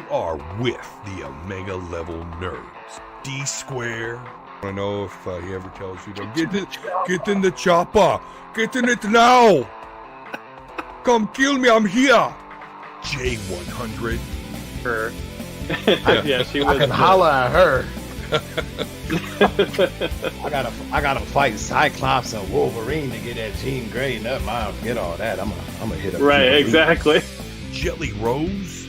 are with the Omega Level Nerds. D Square. I don't know if he ever tells you to get in the chopper. Get in it now. Come kill me. I'm here. J100. Her. Yeah, she was. I can holler at her. I gotta fight Cyclops and Wolverine to get that Jean Grey. Never mind, forget all that. I'm gonna hit up. Right, exactly. Jelly Rose.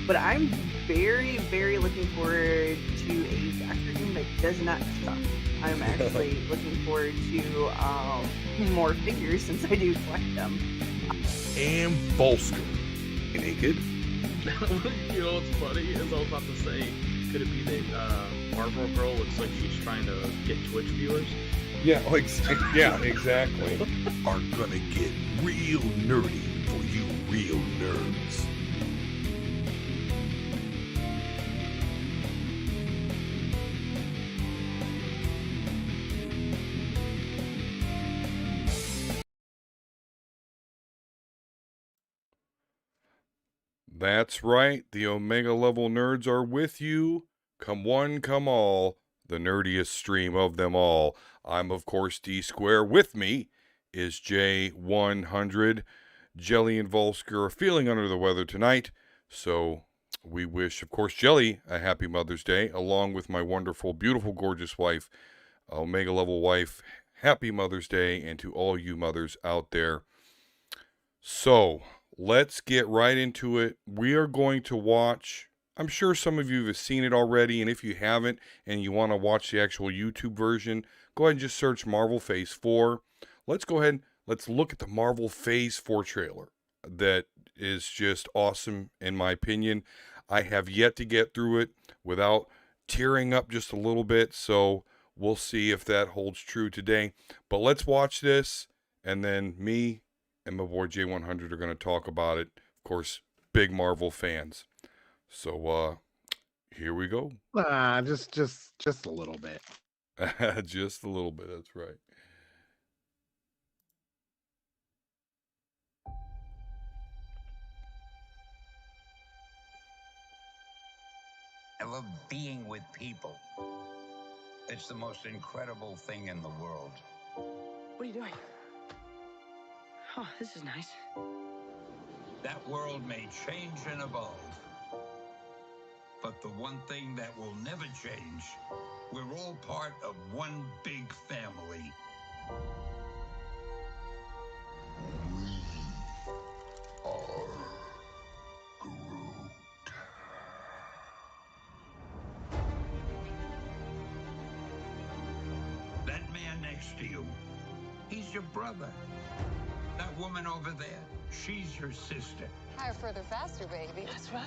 But I'm very, very looking forward to a Doctor Doom that does not suck. I'm actually looking forward to more figures since I do collect them. And Volsker. Naked. You know what's funny is I was about to say, could it be that Marvel Girl looks like she's trying to get Twitch viewers? Yeah, exactly. Are gonna get real nerdy for you real nerds. That's right, the Omega Level Nerds are with you. Come one, come all, the nerdiest stream of them all. I'm, of course, D Square. With me is J100. Jelly and Volsker are feeling under the weather tonight, so we wish, of course, Jelly a happy Mother's Day, along with my wonderful, beautiful, gorgeous wife, Omega Level wife. Happy Mother's Day, and to all you mothers out there. So, let's get right into it. We are going to watch, I'm sure some of you have seen it already, and if you haven't and you want to watch the actual YouTube version, go ahead and just search Marvel Phase 4. Let's go ahead and let's look at the Marvel Phase 4 trailer. That is just awesome in my opinion. I have yet to get through it without tearing up just a little bit, so we'll see if that holds true today. But let's watch this, and then me and my boy J100 are going to talk about it. Of course, big Marvel fans. So, here we go. Just a little bit. Just a little bit, that's right. I love being with people. It's the most incredible thing in the world. What are you doing? Oh, this is nice. That world may change and evolve. But the one thing that will never change, we're all part of one big family. We are Groot. That man next to you, he's your brother. That woman over there, she's your sister. Higher, further, faster, baby. That's right.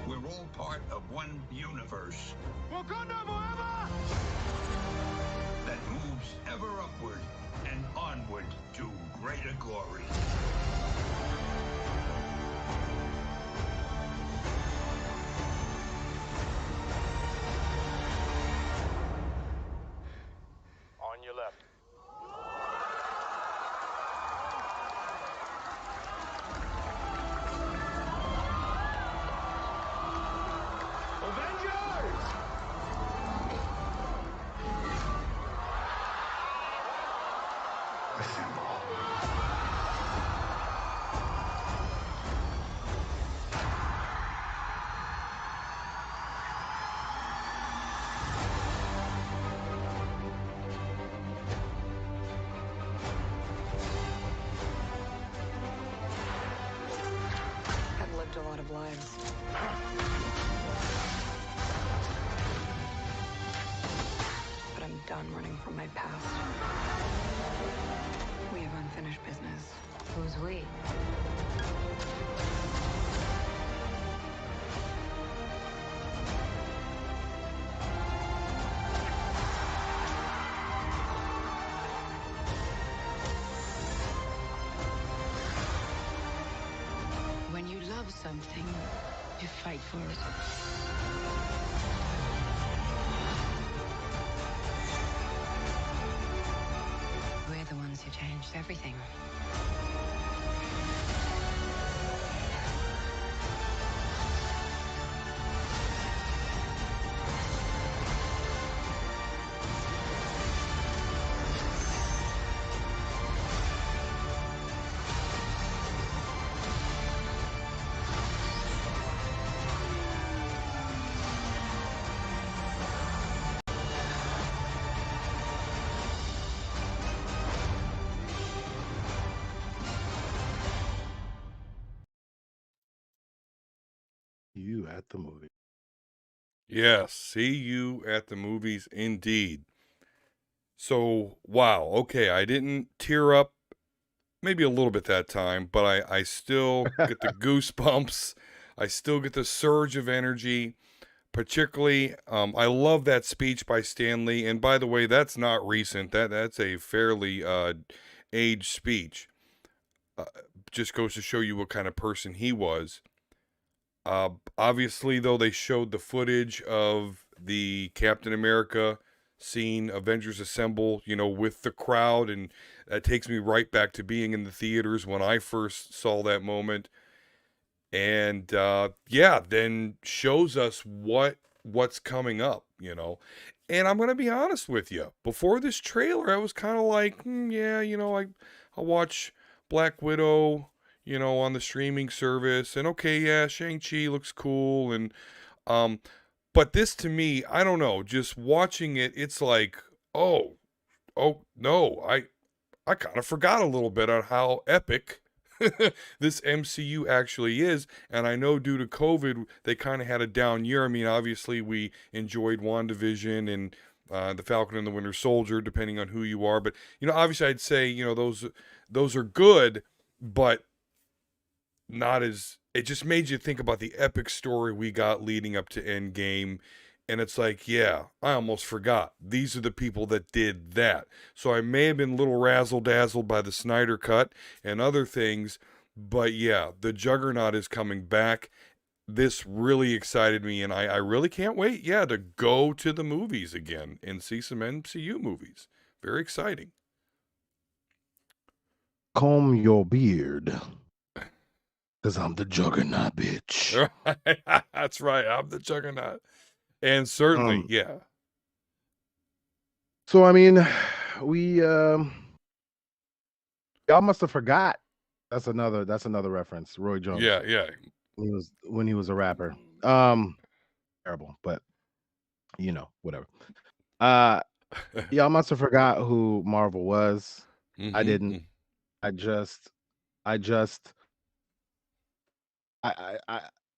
We're all part of one universe. Wakanda forever! That moves ever upward and onward to greater glory. On your left. Avengers! I've lived a lot of lives. But I'm done running from my past. We have unfinished business. Who's we? When you love something, you fight for it. We're the ones who changed everything. you at the movie. Yes, see you at the movies indeed. So, wow, okay, I didn't tear up maybe a little bit that time, but I still get the goosebumps. I still get the surge of energy. Particularly, I love that speech by Stan Lee. And by the way, that's not recent. That's a fairly aged speech. Uh, just goes to show you what kind of person he was. Obviously, though, they showed the footage of the Captain America scene, Avengers Assemble, with the crowd, and that takes me right back to being in the theaters when I first saw that moment. And then shows us what's coming up, And I'm gonna be honest with you. Before this trailer, I was kind of like, I'll watch Black Widow, on the streaming service, and okay, yeah, Shang-Chi looks cool, and but this to me, I don't know, just watching it, it's like, oh no, I kind of forgot a little bit on how epic this MCU actually is. And I know due to COVID, they kind of had a down year. I mean, obviously, we enjoyed WandaVision and The Falcon and the Winter Soldier, depending on who you are. But, obviously, I'd say, those are good, but not as. It just made you think about the epic story we got leading up to Endgame. And it's like, yeah, I almost forgot. These are the people that did that. So I may have been a little razzle-dazzled by the Snyder Cut and other things. But yeah, the Juggernaut is coming back. This really excited me. And I really can't wait, to go to the movies again and see some MCU movies. Very exciting. Comb your beard. Because I'm the Juggernaut, bitch. That's right. I'm the Juggernaut. And certainly, yeah. So I mean, we y'all must have forgot. That's another reference. Roy Jones. Yeah. When he was a rapper. Terrible, but whatever. Y'all must have forgot who Marvel was. I didn't.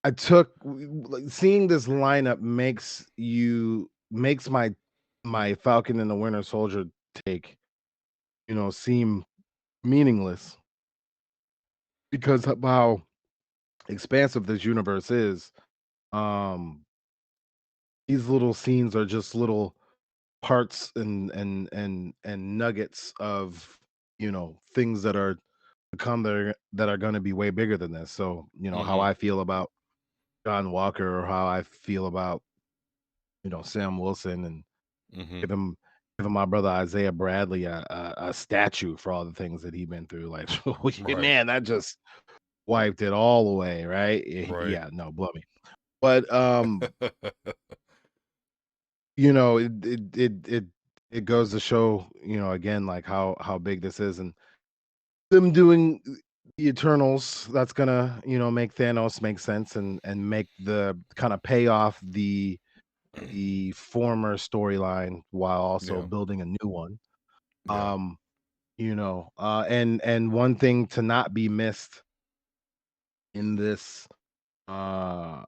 I took seeing this lineup makes my Falcon and the Winter Soldier take seem meaningless because of how expansive this universe is. These little scenes are just little parts and nuggets of things that are become that are going to be way bigger than this. So how I feel about John Walker, or how I feel about Sam Wilson, and giving my brother Isaiah Bradley a statue for all the things that he's been through. Like, man, that just wiped it all away, right? Yeah, no, blow me. But it goes to show again, like how big this is, and them doing the Eternals, that's gonna make Thanos make sense and make the kind of pay off the former storyline while also building a new one. And one thing to not be missed in this ad,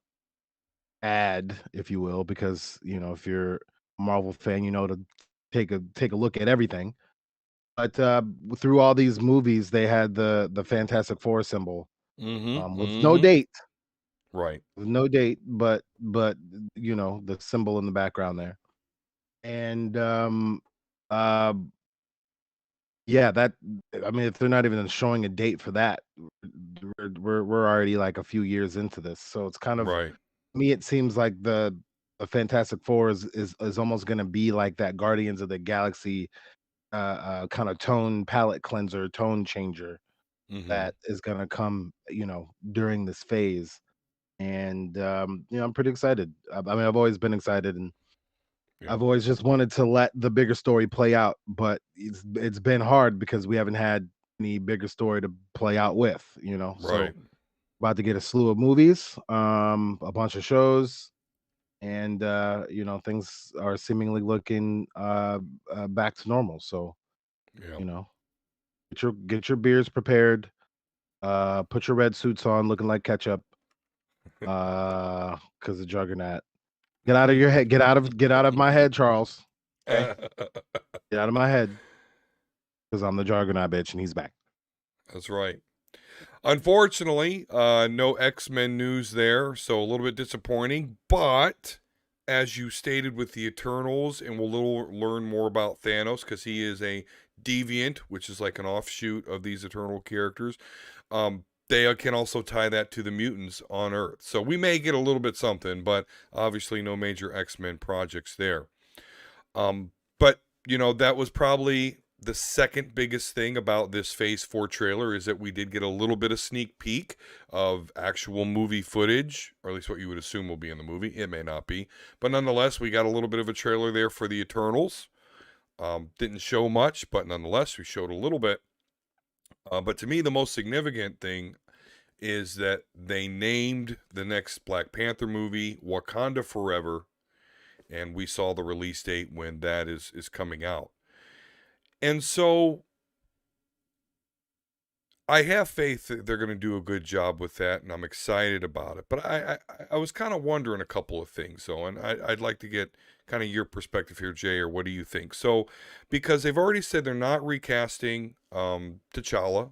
if you will, because if you're a Marvel fan, to take a look at everything. But through all these movies, they had the Fantastic Four symbol with no date. Right. With no date, but the symbol in the background there. And that, I mean, if they're not even showing a date for that, we're already like a few years into this. So it's kind of right. Me, it seems like the Fantastic Four is almost going to be like that Guardians of the Galaxy kind of tone palette cleanser, tone changer that is going to come during this phase. And I'm pretty excited. I mean, I've always been excited, and I've always just wanted to let the bigger story play out, but it's been hard because we haven't had any bigger story to play out with, Right. So about to get a slew of movies, a bunch of shows, and things are seemingly looking back to normal. So get your beers prepared, put your red suits on looking like ketchup, Because the Juggernaut. Get out of your head. Get out of my head, Charles. Okay, get out of my head. Because I'm the Juggernaut, bitch, and he's back. That's right. Unfortunately, no X-Men news there, so a little bit disappointing. But as you stated with the Eternals, and we'll learn more about Thanos because he is a deviant, which is like an offshoot of these Eternal characters. They can also tie that to the mutants on Earth. So we may get a little bit something, but obviously no major X-Men projects there. But, you know, that was probably the second biggest thing about this Phase 4 trailer is that we did get a little bit of sneak peek of actual movie footage, or at least what you would assume will be in the movie. It may not be. But nonetheless, we got a little bit of a trailer there for the Eternals. Didn't show much, but nonetheless, we showed a little bit. But to me, the most significant thing is that they named the next Black Panther movie Wakanda Forever, and we saw the release date when that is coming out. And so I have faith that they're going to do a good job with that, and I'm excited about it. But I was kind of wondering a couple of things, though, and I'd like to get kind of your perspective here, Jay, or what do you think? So, because they've already said they're not recasting T'Challa,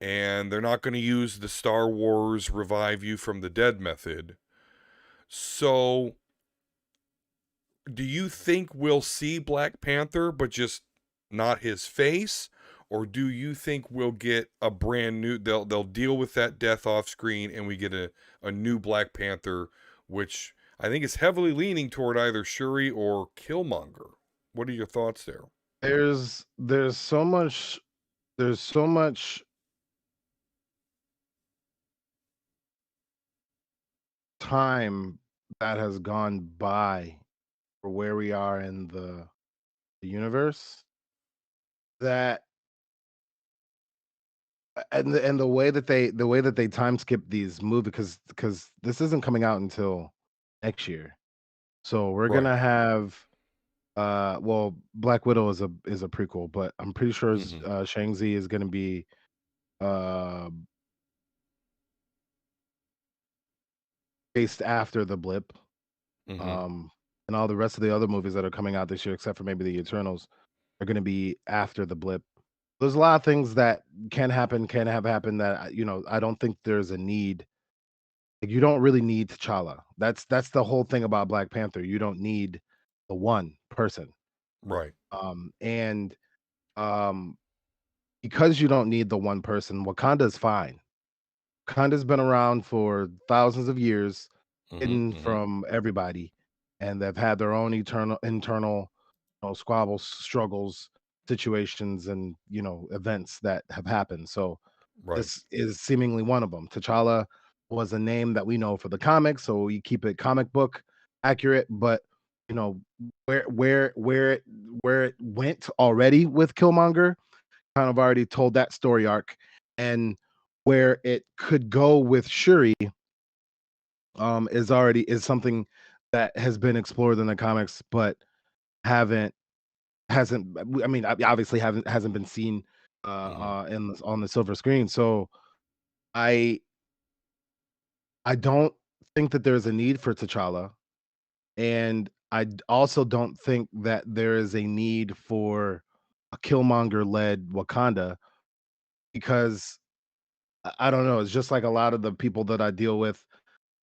and they're not going to use the Star Wars revive you from the dead method. So, do you think we'll see Black Panther, but just not his face? Or do you think we'll get a brand new, they'll deal with that death off screen and we get a new Black Panther, which I think is heavily leaning toward either Shuri or Killmonger. What are your thoughts there? There's so much time that has gone by for where we are in the universe that and the way that they time skip these movies because this isn't coming out until next year. So we're Right. gonna have well, Black Widow is a prequel, but I'm pretty sure Shang-Chi is gonna be based after the blip. And all the rest of the other movies that are coming out this year, except for maybe the Eternals, are gonna be after the blip. There's a lot of things that can have happened that you know, I don't think there's a need. Like, you don't really need T'Challa. That's the whole thing about Black Panther. You don't need the one person. Right. And because you don't need the one person, Wakanda's fine. Wakanda's been around for thousands of years, hidden from everybody, and they've had their own internal squabbles, struggles, situations, and events that have happened. So this is seemingly one of them. T'Challa was a name that we know for the comics, so we keep it comic book accurate. But where it went already with Killmonger, kind of already told that story arc, and where it could go with Shuri, is something that has been explored in the comics, but hasn't. I mean, obviously hasn't been seen on the silver screen. So I don't think that there's a need for T'Challa, and I also don't think that there is a need for a Killmonger-led Wakanda, because I don't know. It's just like a lot of the people that I deal with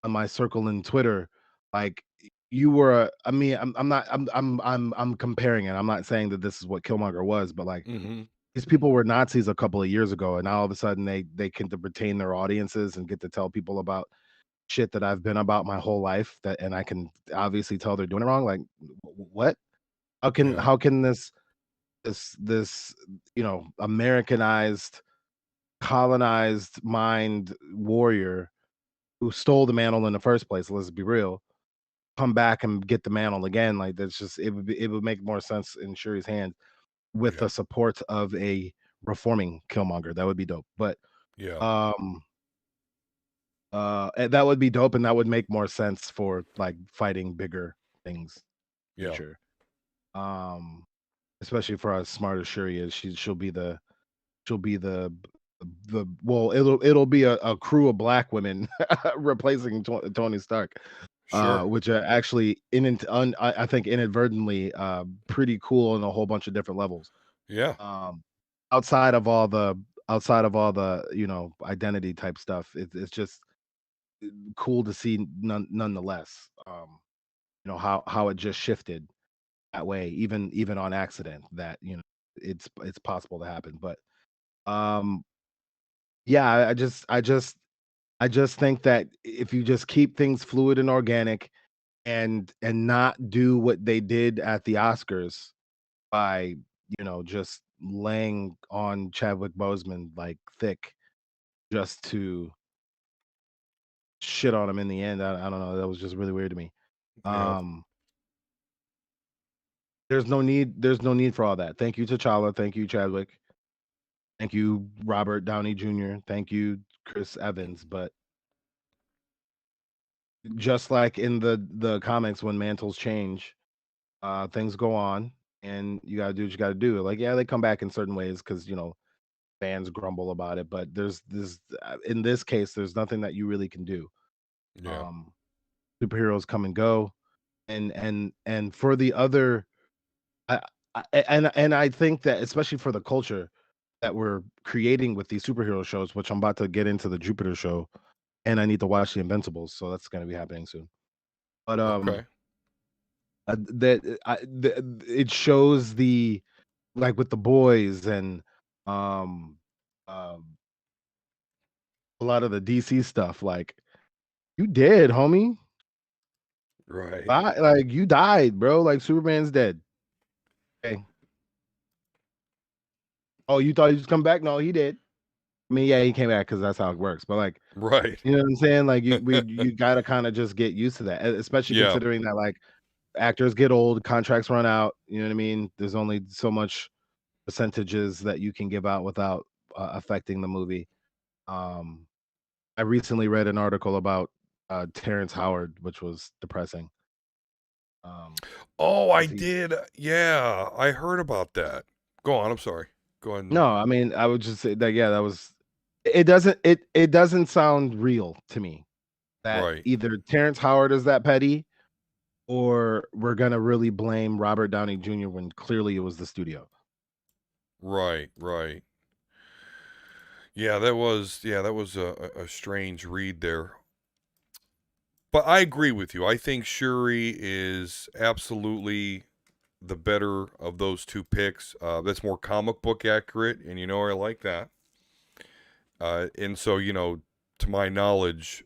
on my circle in Twitter. Like, you were, I mean, I'm comparing it. I'm not saying that this is what Killmonger was, but like, these people were Nazis a couple of years ago, and now all of a sudden they can retain their audiences and get to tell people about shit that I've been about my whole life, and I can obviously tell they're doing it wrong. Like, what? How can this Americanized, colonized mind warrior who stole the mantle in the first place, let's be real, come back and get the mantle again? Like, that's just, it would make more sense in Shuri's hands with the support of a reforming Killmonger. That would be dope. But that would be dope, and that would make more sense for like fighting bigger things in the future. Especially for as smart as Shuri is, she'll be the well, it'll be a crew of black women replacing Tony Stark, Sure. which are actually I think inadvertently pretty cool on a whole bunch of different levels. Yeah. Outside of all the identity type stuff, it's just cool to see nonetheless. How it just shifted that way, even on accident. That it's possible to happen, but yeah, I just think that if you just keep things fluid and organic, and not do what they did at the Oscars by just laying on Chadwick Boseman like thick just to shit on him in the end. I don't know. That was just really weird to me. Yeah. There's no need for all that. Thank you, T'Challa. Thank you, Chadwick. Thank you, Robert Downey Jr. Thank you, Chris Evans. But just like in the comics, when mantles change, things go on, and you gotta do what you gotta do. Like, yeah, they come back in certain ways because fans grumble about it, but there's this in this case, there's nothing that you really can do. Yeah. Superheroes come and go, and for the other, and I think that especially for the culture that we're creating with these superhero shows, which I'm about to get into the Jupiter show, and I need to watch the Invincibles, so that's going to be happening soon. But Okay. it shows like with the boys and a lot of the DC stuff. Like, you dead, homie. Right. Like, you died, bro. Like, Superman's dead. Okay. Oh, you thought he was come back? No, he did. I mean, yeah, he came back because that's how it works. But like, Right. you know what I'm saying? Like, you gotta kind of just get used to that, especially Yeah. considering that like actors get old, contracts run out. You know what I mean? There's only so much percentages that you can give out without affecting the movie. I recently read an article about Terrence Howard, which was depressing. Oh, I did. Yeah, I heard about that. Go on. I'm sorry. Go ahead. No, I mean, I would just say that that was. It doesn't sound real to me that Right. either Terrence Howard is that petty, or we're gonna really blame Robert Downey Jr. when clearly it was the studio. Right. Right. Yeah, that was a strange read there. But I agree with you. I think Shuri is absolutely the better of those two picks. That's more comic book accurate, and I like that. And so, to my knowledge,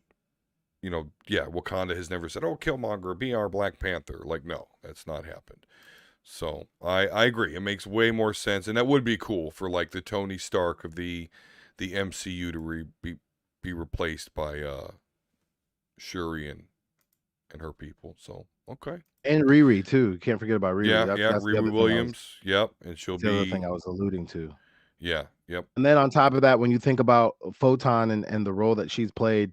Wakanda has never said, "Oh, Killmonger, be our Black Panther." Like, no, that's not happened. So I agree. It makes way more sense, and that would be cool for like the Tony Stark of the MCU to be replaced by Shuri and her people. So okay. And Riri too. Can't forget about Riri. Yeah, That's the Riri other thing Williams. Yep, and she'll that's the other be. thing I was alluding to. Yeah. Yep. And then on top of that, when you think about Photon and the role that she's played,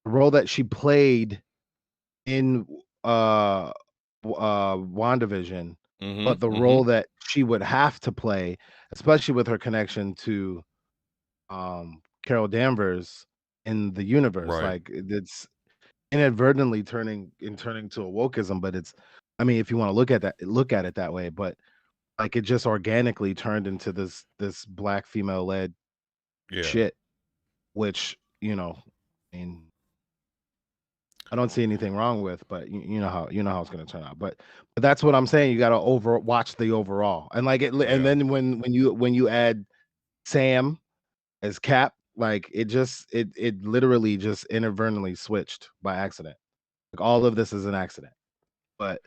the role that she played in WandaVision, but the role that she would have to play, especially with her connection to Carol Danvers in the universe, Right. like it's inadvertently turning to a wokeism, but it's, I mean, if you want to look at it that way, but like it just organically turned into this black female led Yeah. shit, which I mean, I don't see anything wrong with, but you know how it's going to turn out. But that's what I'm saying. You got to watch the overall, and like it, Yeah. and then when you add Sam as Cap, like it literally just inadvertently switched by accident. Like all of this is an accident, but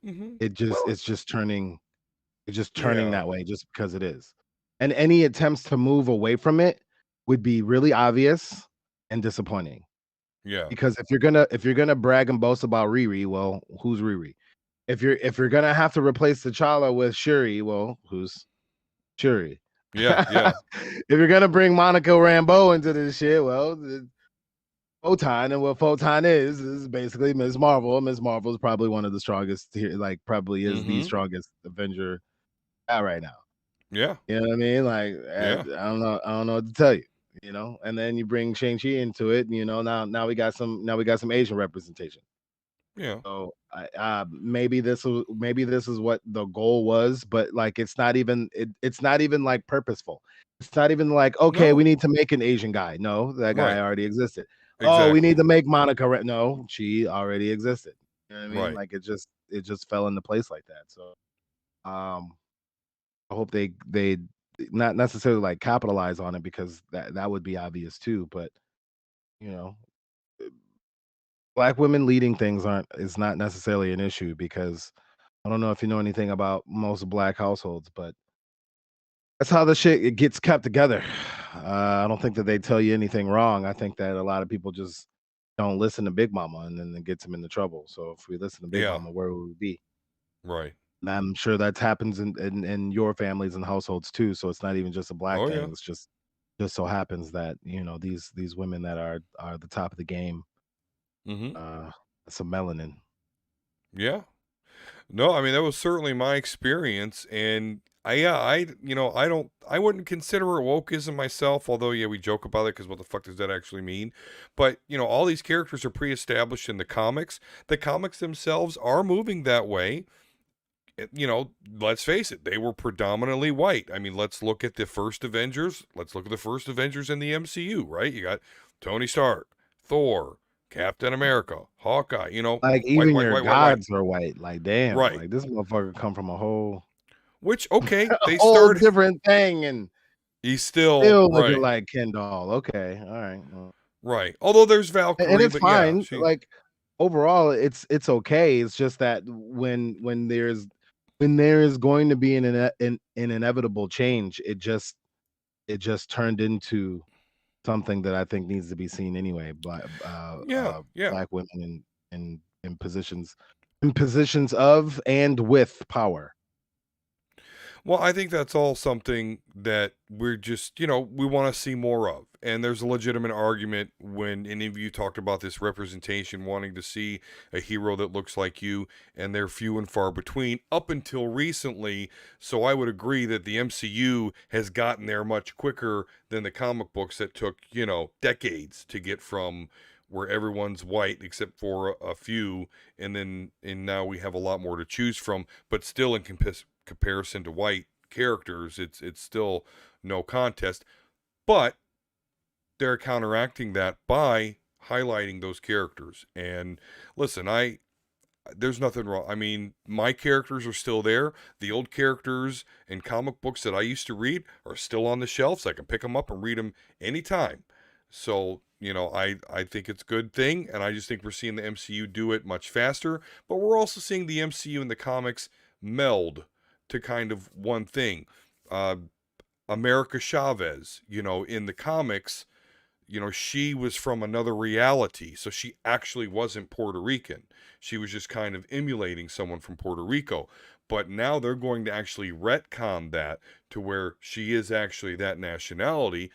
it's just turning that way just because it is. And any attempts to move away from it would be really obvious and disappointing. Yeah. Because if you're gonna brag and boast about Riri, well, who's Riri? If you're gonna have to replace T'Challa with Shuri, well, who's Shuri? Yeah, yeah. If you're gonna bring Monica Rambeau into this shit, well, Photon, and what Photon is basically Ms. Marvel. Ms. Marvel is probably one of the strongest here, like probably is the strongest Avenger out right now. Yeah. You know what I mean? Like, Yeah. I don't know what to tell you. you know, and then you bring Shang-Chi into it, you know, now we got some Asian representation. Yeah. So maybe this is what the goal was, but like it's not even it's not even like purposeful. It's not even like, okay, we No. need to make an Asian guy. No, that guy Right. already existed. Oh, we Exactly. need to make Monica. No, she already existed. You know what I mean? Right. Like it just fell into place like that. So um I hope they not necessarily like capitalize on it because that would be obvious too, but you know, black women leading things aren't is not necessarily an issue because I don't know if you know anything about most black households, but that's how the shit it gets kept together. I don't think that they tell you anything wrong. I think that a lot of people just don't listen to Big Mama, and then it gets them into trouble. So if we listen to Big Yeah. Mama, where would we be? Right. And I'm sure that happens in your families and households too. So it's not even just a black Oh thing. yeah. It's just so happens that you know these women that are the top of the game, Mm-hmm. some melanin. Yeah. No, I mean that was certainly my experience, and I wouldn't consider it wokeism myself. Although yeah, we joke about it because what the fuck does that actually mean? But all these characters are pre-established in the comics. The comics themselves are moving that way. Let's face it, they were predominantly white. I mean, let's look at the first Avengers. Let's look at the first Avengers in the MCU, right? You got Tony Stark, Thor, Captain America, Hawkeye, Like white, even white, your white, white, white. gods are white. Like damn, Right. like this motherfucker come from a whole Which, okay, a they whole started. different thing and He's still still looking right, like Ken Doll. Okay, all right. Well, right. Although there's and Valkyrie, it's but yeah, fine. she, Like overall, it's okay. It's just that when there is going to be an inevitable change, it just turned into something that I think needs to be seen anyway. yeah, yeah. Black women in positions of and with power. Well, I think that's all something that we're just, we want to see more of. And there's a legitimate argument when any of you talked about this representation, wanting to see a hero that looks like you, and they're few and far between up until recently. So I would agree that the MCU has gotten there much quicker than the comic books that took, decades to get from where everyone's white except for a few, and now we have a lot more to choose from, but still in comparison to white characters, it's still no contest. But they're counteracting that by highlighting those characters. And listen, there's nothing wrong. I mean, my characters are still there. The old characters in comic books that I used to read are still on the shelves. I can pick them up and read them anytime. So, I think it's a good thing, and I just think we're seeing the MCU do it much faster, but we're also seeing the MCU and the comics meld to kind of one thing. America Chavez, in the comics, she was from another reality, so she actually wasn't Puerto Rican. She was just kind of emulating someone from Puerto Rico. But now they're going to actually retcon that to where she is actually that nationality,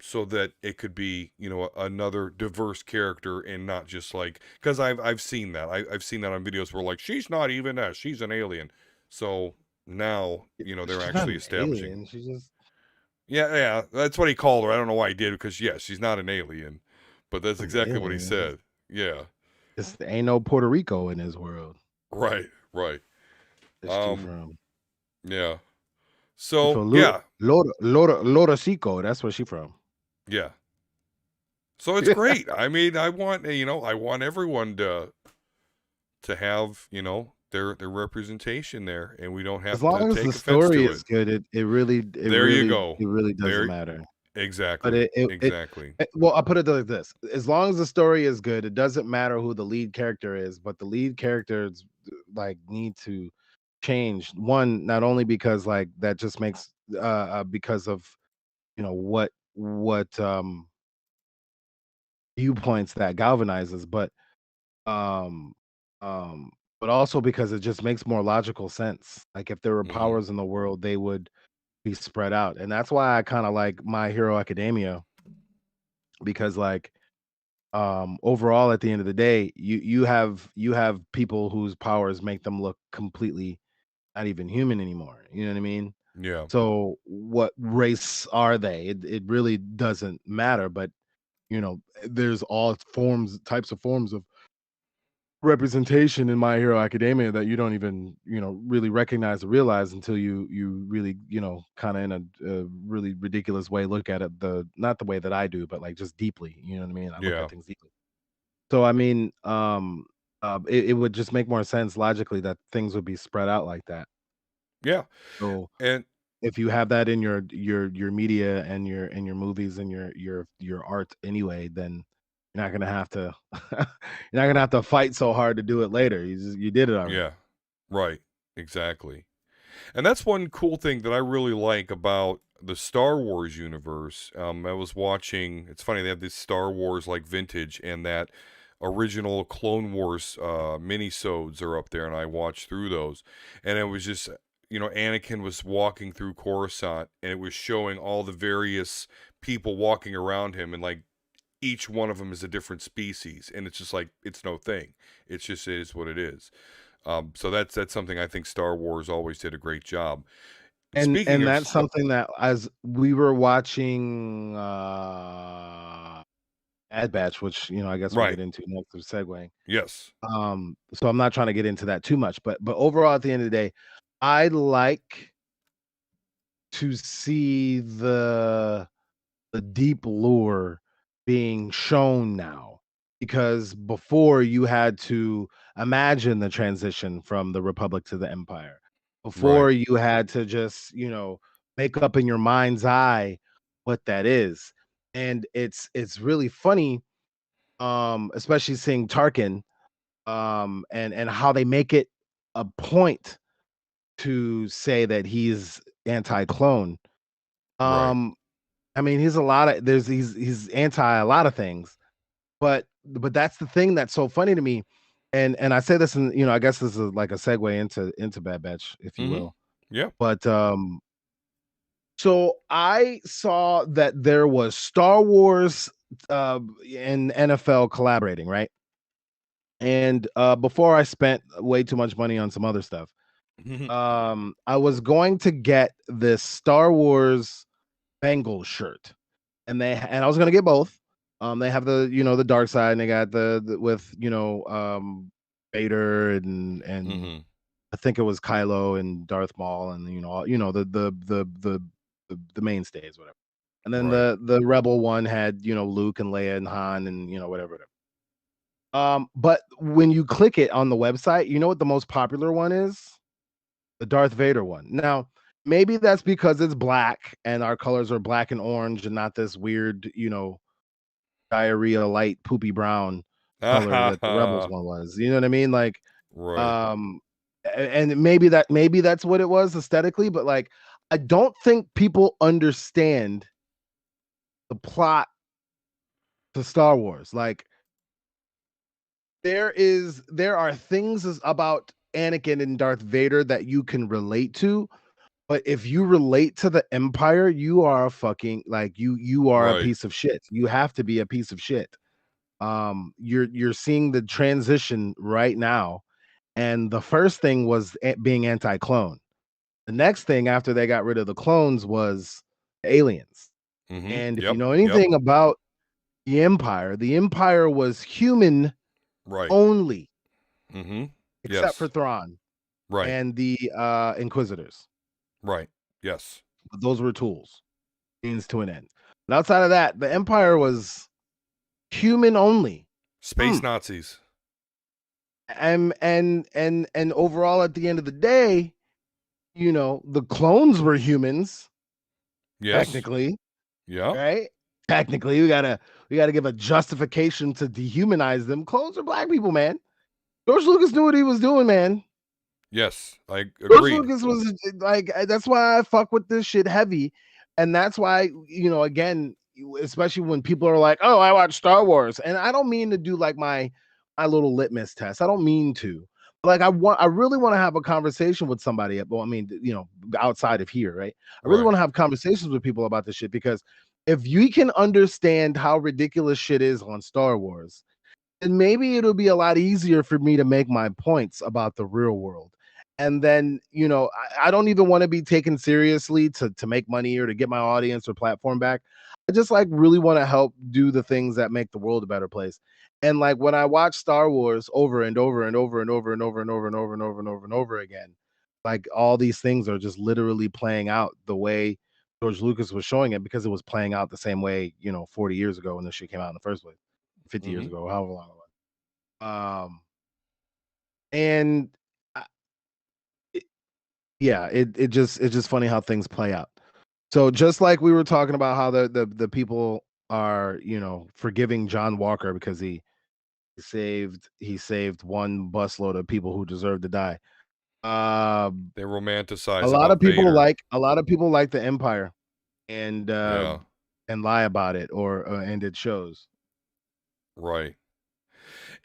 so that it could be, another diverse character and not just like, because I've seen that. I've seen that on videos where like, she's not even that, she's an alien. So now, they're She's not actually an establishing. alien. She just Yeah, that's what he called her. I don't know why he did, because yeah, she's not an alien, but that's an exactly what he alien. said. Yeah, Ain't no Puerto Rico in his world. right. It's she from Yeah. she So from yeah, Lorasico. That's where she from. yeah. So it's great. I mean, I want everyone to have their representation there, and we don't have As long to as take the offense story to is it. good, There you go. it really doesn't There, matter. But exactly, exactly. well, I'll put it like this: as long as the story is good, it doesn't matter who the lead character is, but the lead characters like need to change. One, not only because like that just makes because of what viewpoints that galvanizes, um but also because it just makes more logical sense. Like if there were Hmm. powers in the world, they would be spread out. And that's why I kind of like My Hero Academia, because like overall at the end of the day, you have people whose powers make them look completely not even human anymore. You know what I mean? Yeah. So what race are they? It really doesn't matter. But there's all types of forms of representation in My Hero Academia that you don't even really recognize or realize until you really kind of in a really ridiculous way look at it, not the way that I do, but like just deeply, you know what I mean? I look Yeah. at things deeply. So I mean, it would just make more sense logically that things would be spread out like that. Yeah. So And if you have that in your media and your movies and your art anyway, then you're not gonna have to you're not gonna have to fight so hard to do it later. You did it already. yeah. Right. Exactly. And that's one cool thing that I really like about the Star Wars universe. I was watching, it's funny, they have this Star Wars like vintage, and that original Clone Wars minisodes are up there, and I watched through those. And it was just, Anakin was walking through Coruscant, and it was showing all the various people walking around him, and like each one of them is a different species, and it's just like, it's no thing. It's just, it is what it is. So that's something I think Star Wars always did a great job. And Speaking of that's something that as we were watching Ad Batch, which I guess we'll Right. get into next of segueing. Yes. So I'm not trying to get into that too much, but overall at the end of the day, I like to see the deep lore being shown now, because before you had to imagine the transition from the Republic to the Empire. Before Right. you had to just make up in your mind's eye what that is. And it's really funny, especially seeing Tarkin, and how they make it a point to say that he's anti-clone. Right. I mean, he's anti a lot of things, but that's the thing that's so funny to me. And I say this, and I guess this is like a segue into Bad Batch, if you Mhm. will. Yeah. But so I saw that there was Star Wars and NFL collaborating, right? And before I spent way too much money on some other stuff, I was going to get this Star Wars Bengals shirt, and I was gonna get both. They have the dark side, and they got the with Vader and Mhm. I think it was Kylo and Darth Maul, and the mainstays, whatever. And then Right. the Rebel one had Luke and Leia and Han and whatever. But when you click it on the website, you know what the most popular one is? The Darth Vader one. Now, maybe that's because it's black and our colors are black and orange and not this weird, diarrhea light poopy brown color that the Rebels one was. You know what I mean? Like, Right. and maybe that's what it was aesthetically, but like I don't think people understand the plot to Star Wars. Like there are things about Anakin and Darth Vader that you can relate to, but if you relate to the Empire, you are a fucking like you are a Right. piece of shit. You have to be a piece of shit. You're seeing the transition right now, and the first thing was being anti-clone. The next thing after they got rid of the clones was aliens. Mhm. And if you Yep. know Yep. anything about the Empire was human Right. only, Mhm. except for Yes. Thrawn Right. and the Inquisitors. Right. Yes. But those were tools, means to an end. But outside of that, the Empire was human only. Space Nazis. And overall, at the end of the day, the clones were humans, Yes. technically, Yeah. right? Technically, we gotta give a justification to dehumanize them. Clones are black people, man. George Lucas knew what he was doing, man. Yes. I George agreed. Lucas was like, that's why I fuck with this shit heavy, and that's why again, especially when people are like, "Oh, I watch Star Wars," and I don't mean to do like my little litmus test. I don't mean to. Like I really want to have a conversation with somebody. Well, I mean, outside of here, right? I really Right. want to have conversations with people about this shit, because if you can understand how ridiculous shit is on Star Wars, then maybe it'll be a lot easier for me to make my points about the real world. And then, I don't even want to be taken seriously to make money or to get my audience or platform back. I just like really want to help do the things that make the world a better place. And like when I watch Star Wars over and over and over and over and over and over and over and over and over and over again, like all these things are just literally playing out the way George Lucas was showing it, because it was playing out the same way, 40 years ago when this shit came out in the first place, 50 years ago, however long it was. And yeah, it's just funny how things play out. So just like we were talking about how the people are, forgiving John Walker because he saved one busload of people who deserve to die. They romanticize a lot of people Vader. like the Empire and lie about it or and it shows. Right.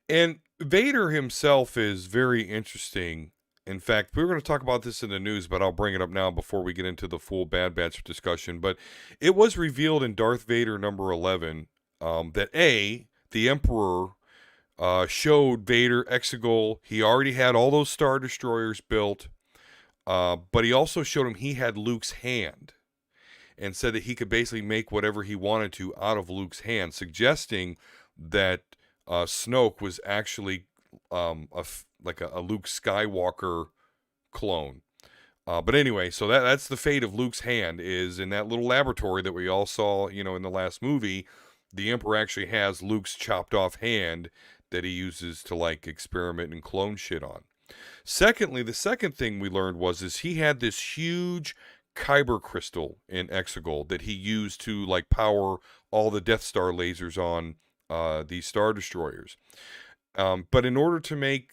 And Vader himself is very interesting. In fact, we were going to talk about this in the news, but I'll bring it up now before we get into the full Bad Batch discussion. But it was revealed in Darth Vader number 11 that the Emperor showed Vader Exegol. He already had all those Star Destroyers built, but he also showed him he had Luke's hand and said that he could basically make whatever he wanted to out of Luke's hand, suggesting that Snoke was actually like a Luke Skywalker clone. But anyway, so that's the fate of Luke's hand, is in that little laboratory that we all saw, in the last movie. The Emperor actually has Luke's chopped off hand that he uses to like experiment and clone shit on. Secondly, the second thing we learned is he had this huge kyber crystal in Exegol that he used to like power all the Death Star lasers on these Star Destroyers. But in order to make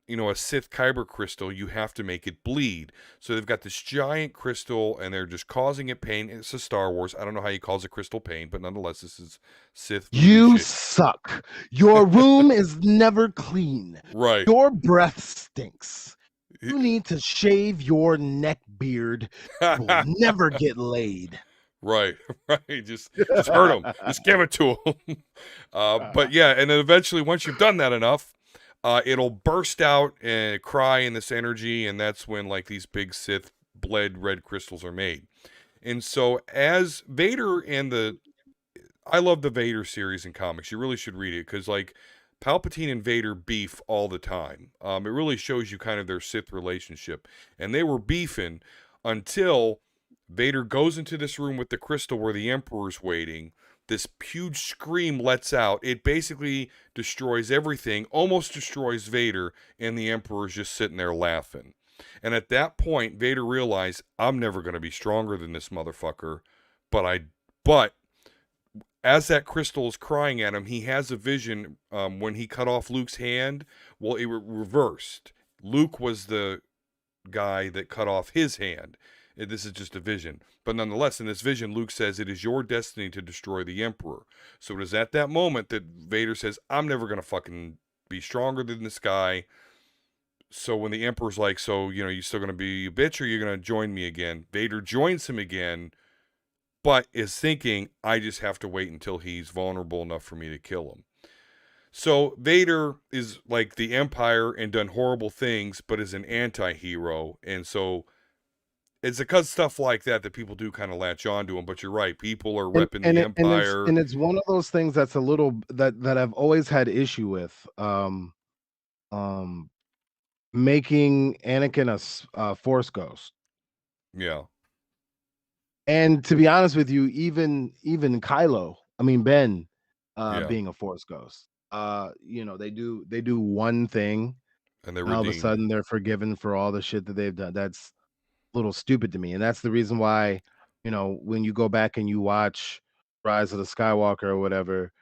a Sith kyber crystal, you have to make it bleed. So they've got this giant crystal and they're just causing it pain. It's a Star Wars. I don't know how you cause a crystal pain, but nonetheless, this is Sith. You shit. suck. Your room is never clean. Right. Your breath stinks. You need to shave your neck beard. You'll never get laid. Right. Just hurt him. Just give it to him. But yeah, and then eventually, once you've done that enough, it'll burst out and cry in this energy, and that's when like these big Sith bled red crystals are made. And so as Vader and I love the Vader series in comics. You really should read it, because like Palpatine and Vader beef all the time. It really shows you kind of their Sith relationship. And they were beefing until Vader goes into this room with the crystal where the Emperor's waiting. This huge scream lets out. It basically destroys everything, almost destroys Vader, and the Emperor's just sitting there laughing. And at that point, Vader realized, I'm never going to be stronger than this motherfucker. But as that crystal is crying at him, he has a vision when he cut off Luke's hand. Well, it reversed. Luke was the guy that cut off his hand. This is just a vision. But nonetheless, in this vision, Luke says, it is your destiny to destroy the Emperor. So it is at that moment that Vader says, I'm never going to fucking be stronger than this guy. So when the Emperor's like, so, you still going to be a bitch, or you're going to join me again? Vader joins him again, but is thinking, I just have to wait until he's vulnerable enough for me to kill him. So Vader is like the Empire and done horrible things, but is an anti-hero. And so it's because stuff like that people do kind of latch on to him. But you're right, people are repping the Empire. And it's one of those things that's a little that I've always had issue with. Making Anakin a Force ghost. Yeah. And to be honest with you, even Kylo, Ben, being a Force ghost. They do one thing, and they're all of a sudden they're forgiven for all the shit that they've done. That's a little stupid to me, and that's the reason why, when you go back and you watch Rise of the Skywalker or whatever,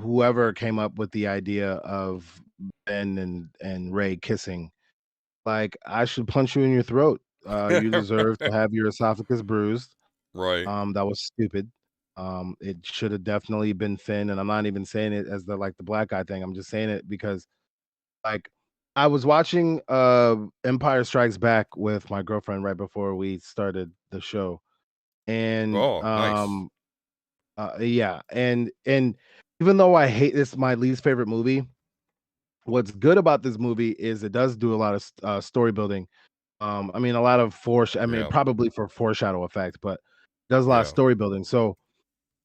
whoever came up with the idea of Ben and Rey kissing, like, I should punch you in your throat. You deserve to have your esophagus bruised. Right. That was stupid. It should have definitely been Finn, and I'm not even saying it as the black guy thing. I'm just saying it because, like, I was watching Empire Strikes Back with my girlfriend right before we started the show, and nice. Yeah, and even though I hate this, my least favorite movie, what's good about this movie is it does do a lot of story building. I mean, a lot of Yeah. probably for foreshadow effect, but does a lot of Yeah. story building. So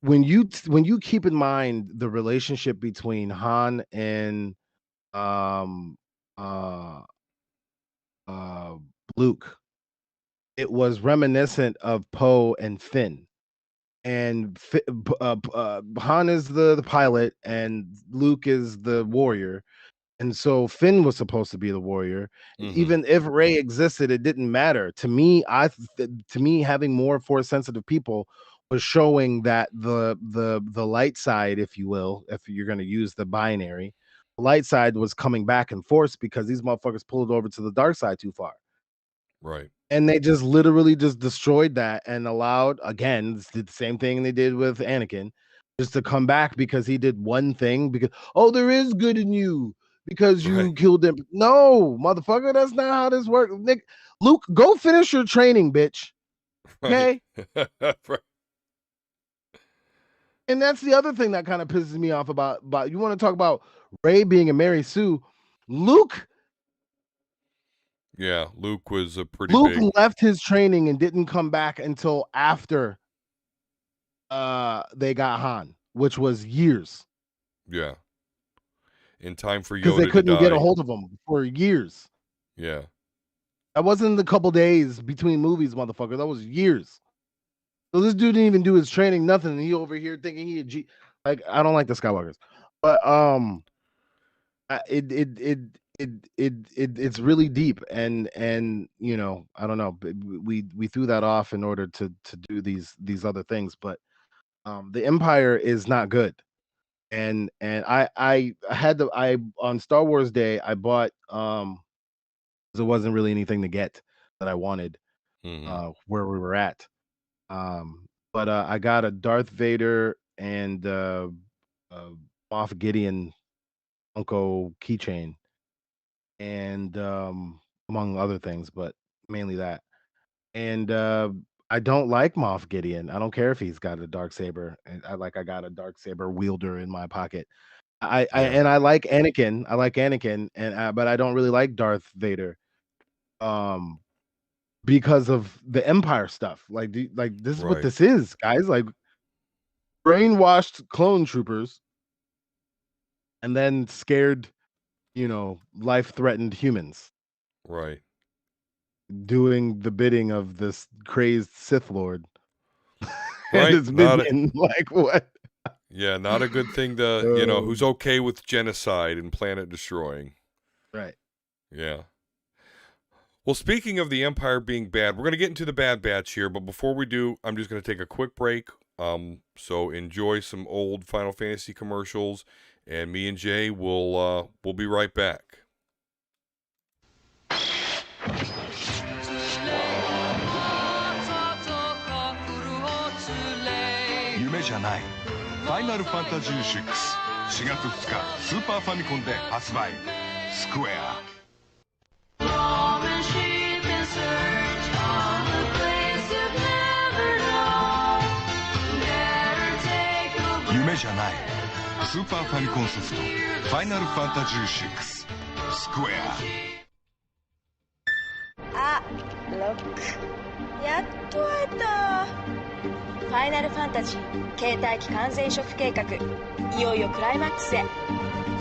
when you keep in mind the relationship between Han and um uh uh Luke, it was reminiscent of Poe and Finn. And Han is the pilot, and Luke is the warrior. And so Finn was supposed to be the warrior. Mhm. Even if Rey existed, it didn't matter. To me, to me, having more force sensitive people was showing that the light side, if you will, if you're gonna use the binary, the light side was coming back in force because these motherfuckers pulled over to the dark side too far. Right. And they just literally just destroyed that and allowed, again, did the same thing they did with Anakin, just to come back because he did one thing. Because, oh, there is good in you because you Right. killed him. No, motherfucker, that's not how this works. Nick, Luke, go finish your training, bitch. Okay. Right. Right. And that's the other thing that kind of pisses me off about you want to talk about Rey being a Mary Sue. Luke Yeah, Luke was a pretty Luke big. left his training and didn't come back until after they got Han, which was years. Yeah. In time for Because they Yoda to couldn't get a die. hold of him for years. Yeah. That wasn't the couple days between movies, motherfucker. That was years. So this dude didn't even do his training, nothing. And he over here thinking he a G. Like, I don't like the Skywalkers, but it's really deep, and you know, I don't know. We threw that off in order to do these other things, but the Empire is not good. And I had the I on Star Wars Day I bought 'cause there wasn't really anything to get that I wanted Mhm. where we were at. But I got a Darth Vader and uh, Moff Gideon Funko keychain, and among other things, but mainly that. And I don't like Moff Gideon. I don't care if he's got a dark saber. And I got a dark saber wielder in my pocket. Yeah. And I like Anakin. I like Anakin, and but I don't really like Darth Vader. Um, because of the Empire stuff. Like, this is what Right. this is, guys. Like brainwashed clone troopers, and then scared, you know, life-threatened humans Right. doing the bidding of this crazed Sith Lord and Right. his minion. Like what? Yeah, not a good thing to, who's okay with genocide and planet destroying. Right. Yeah. Well, speaking of the Empire being bad, we're going to get into the Bad Batch here, but before we do, I'm just going to take a quick break. So enjoy some old Final Fantasy commercials, and me and Jay will be right back. 夢じゃないファイナルファンタジー6 4月2日スーパーファミコンで発売スクエア夢じゃないスーパーファミコンソフトファイナルファンタジー6スクエアあ、ロックやっと会えたファイナルファンタジー携帯機完全移植計画いよいよクライマックスへフ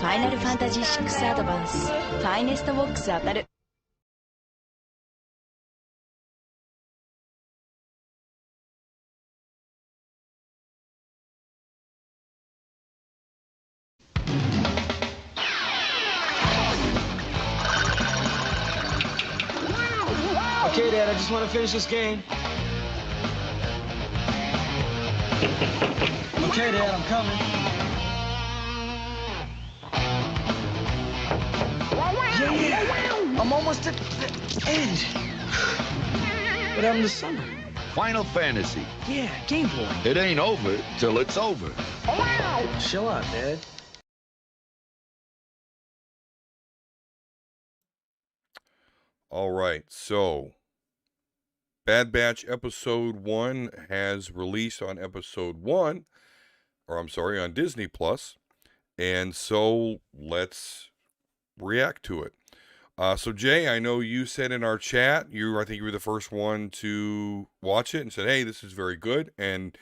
ァイナルファンタジー6アドバンスファイネストボックス当たるOkay, Dad, I just want to finish this game. Okay, Dad, I'm coming. Yeah, I'm almost at the end. What happened to summer? Final Fantasy. Yeah, Game Boy. It ain't over till it's over. Chill out, Dad. All right, so Bad Batch Episode 1 has released on Episode 1, or I'm sorry, on Disney Plus. And so let's react to it. So Jay, I know you said in our chat, I think you were the first one to watch it and said, "Hey, this is very good," and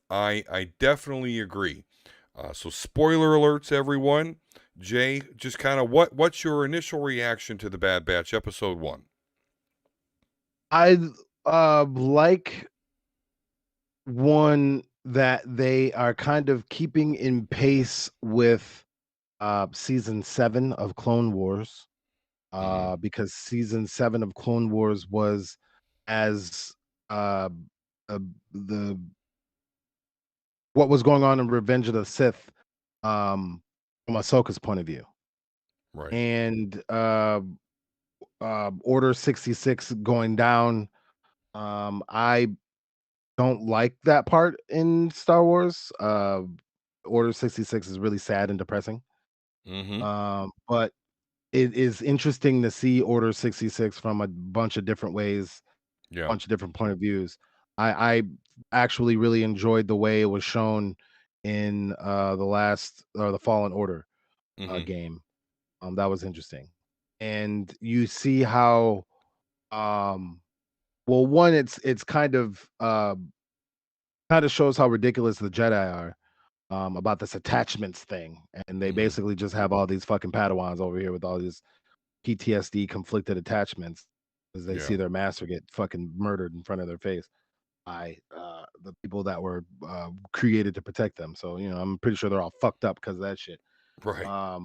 I definitely agree. So spoiler alerts, everyone. Jay, just kind of what's your initial reaction to the Bad Batch episode 1? I like one that they are kind of keeping in pace with season 7 of Clone Wars. Because season 7 of Clone Wars was as the what was going on in Revenge of the Sith from Ahsoka's point of view. Right. And Order 66 going down. I don't like that part in Star Wars. Order 66 is really sad and depressing. But it is interesting to see Order 66 from a bunch of different ways, a bunch of different point of views. I actually really enjoyed the way it was shown in the Fallen Order game. That was interesting. And you see how well, one, it's kind of shows how ridiculous the Jedi are about this attachments thing, and they basically just have all these fucking Padawans over here with all these PTSD conflicted attachments as they see their master get fucking murdered in front of their face by the people that were created to protect them. So I'm pretty sure they're all fucked up because of that shit. Right.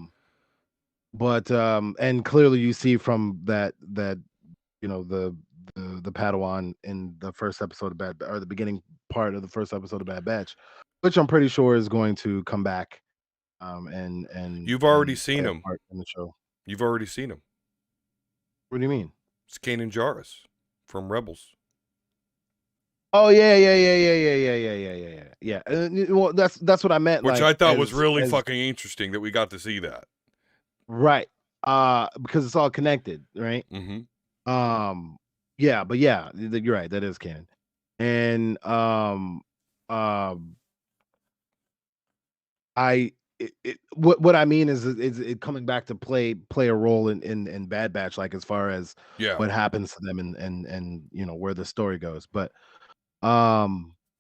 But and clearly you see from that the Padawan in the first episode of the beginning part of the first episode of Bad Batch, which I'm pretty sure is going to come back. And you've already seen him in the show. You've already seen him. What do you mean? It's Kanan Jarrus from Rebels. Oh yeah. Well, that's what I meant. Which like, I thought was really fucking interesting that we got to see that. Right. Because it's all connected, right? Yeah, but yeah, you're right. That is canon. And what I mean is it coming back to play a role in Bad Batch, like as far as what happens to them and where the story goes. But yeah,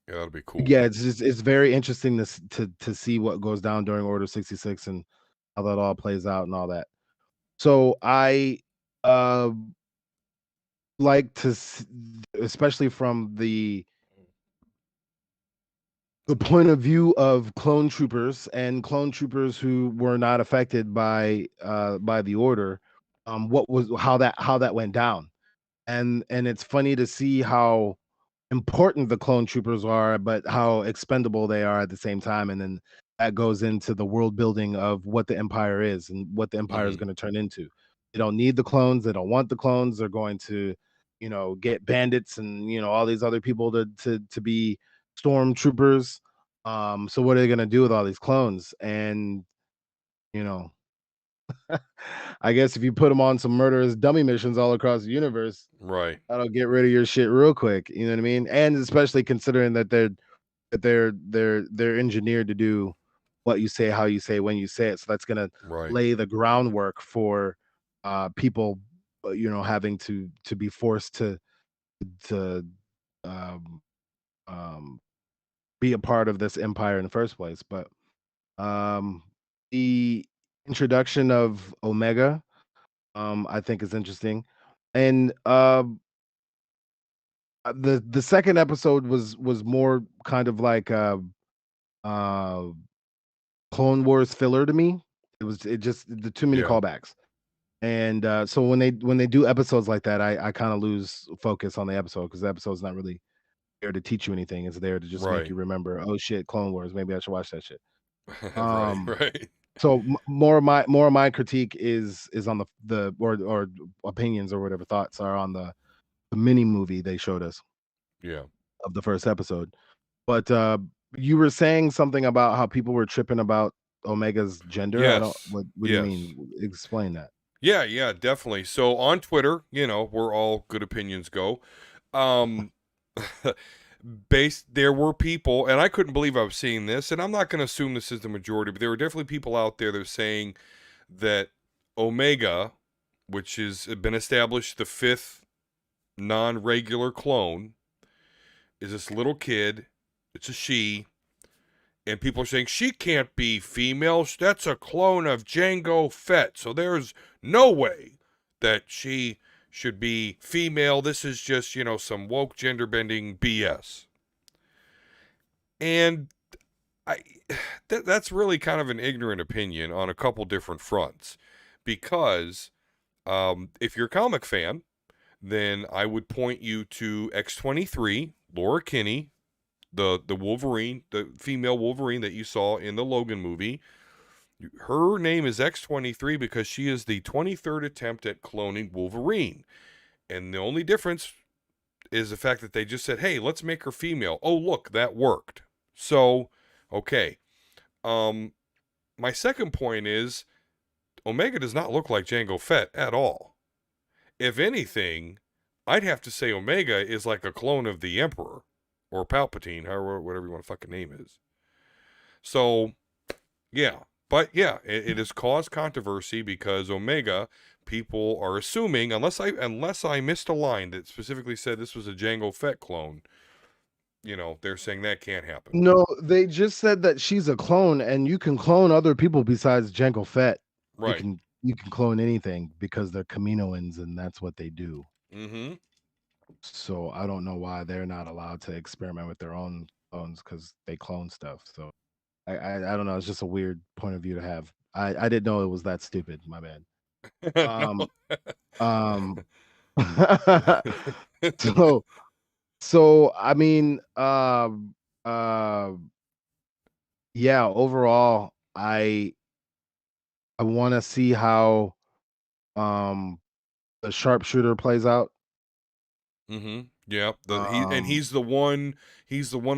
that'll be cool. Yeah, it's very interesting to see what goes down during Order 66 and how that all plays out and all that. So I like to, especially from the point of view of clone troopers and clone troopers who were not affected by the Order, how that went down, and it's funny to see how important the clone troopers are, but how expendable they are at the same time, and then that goes into the world building of what the Empire is and what the Empire is going to turn into. They don't need the clones. They don't want the clones. They're going to, get bandits and all these other people to be stormtroopers. So what are they going to do with all these clones? And I guess if you put them on some murderous dummy missions all across the universe, right, that'll get rid of your shit real quick. You know what I mean? And especially considering that they're engineered to do what you say, how you say, when you say it. So that's gonna lay the groundwork for people, having to be forced to be a part of this empire in the first place. But the introduction of Omega, I think is interesting, and the second episode was more kind of like Clone Wars filler to me. It just the too many callbacks, and so when they do episodes like that, I kind of lose focus on the episode because the episode's not really there to teach you anything. It's there to just make you remember, oh shit, Clone Wars. Maybe I should watch that shit. Right. So more of my critique is on the or opinions or whatever thoughts are on the mini movie they showed us. Yeah. Of the first episode. But you were saying something about how people were tripping about Omega's gender. Yes. What do you mean? Explain that. Yeah, definitely. So on Twitter, where all good opinions go, there were people, and I couldn't believe I was seeing this, and I'm not going to assume this is the majority, but there were definitely people out there that were saying that Omega, which has been established the 5th non-regular clone, is this little kid. It's a she. And people are saying, she can't be female. That's a clone of Jango Fett. So there's no way that she should be female. This is just, some woke gender bending BS. And that's really kind of an ignorant opinion on a couple different fronts. Because if you're a comic fan, then I would point you to X-23, Laura Kinney, the Wolverine, the female Wolverine that you saw in the Logan movie. Her name is X-23 because she is the 23rd attempt at cloning Wolverine. And the only difference is the fact that they just said, hey, let's make her female. Oh, look, that worked. So, okay. My second point is Omega does not look like Jango Fett at all. If anything, I'd have to say Omega is like a clone of the Emperor. Or Palpatine, whatever you want to fucking name is. So, yeah. But, yeah, it has caused controversy because Omega, people are assuming, unless I missed a line that specifically said this was a Jango Fett clone, they're saying that can't happen. No, they just said that she's a clone, and you can clone other people besides Jango Fett. Right. You can clone anything because they're Kaminoans, and that's what they do. Mm-hmm. So I don't know why they're not allowed to experiment with their own clones because they clone stuff. So I don't know. It's just a weird point of view to have. I didn't know it was that stupid. My bad. So I mean, yeah. Overall, I want to see how the sharpshooter plays out. Mm-hmm. Yeah. He's the one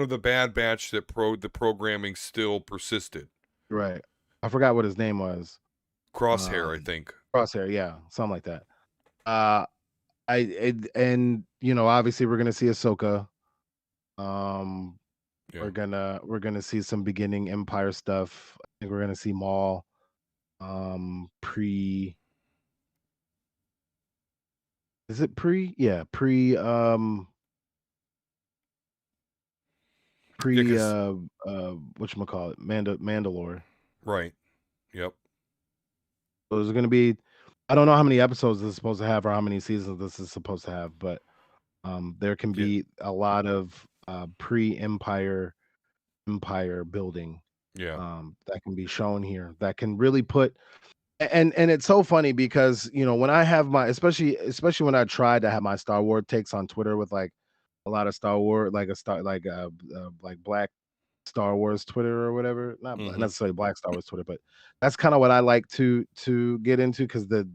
of the Bad Batch that the programming still persisted. Right. I forgot what his name was. Crosshair, I think. Crosshair, yeah, something like that. Obviously we're gonna see Ahsoka. We're gonna see some beginning Empire stuff. I think we're gonna see Maul. Is it pre? Yeah, whatchamacallit? Mandalore. Right. Yep. So there's going to be, I don't know how many episodes this is supposed to have or how many seasons this is supposed to have, but there can be a lot of pre-Empire building. Yeah. That can be shown here. That can really put. And it's so funny because when I have my especially when I tried to have my Star Wars takes on Twitter with like a lot of Star Wars like Black Star Wars Twitter or whatever, not necessarily Black Star Wars Twitter, but that's kind of what I like to get into because the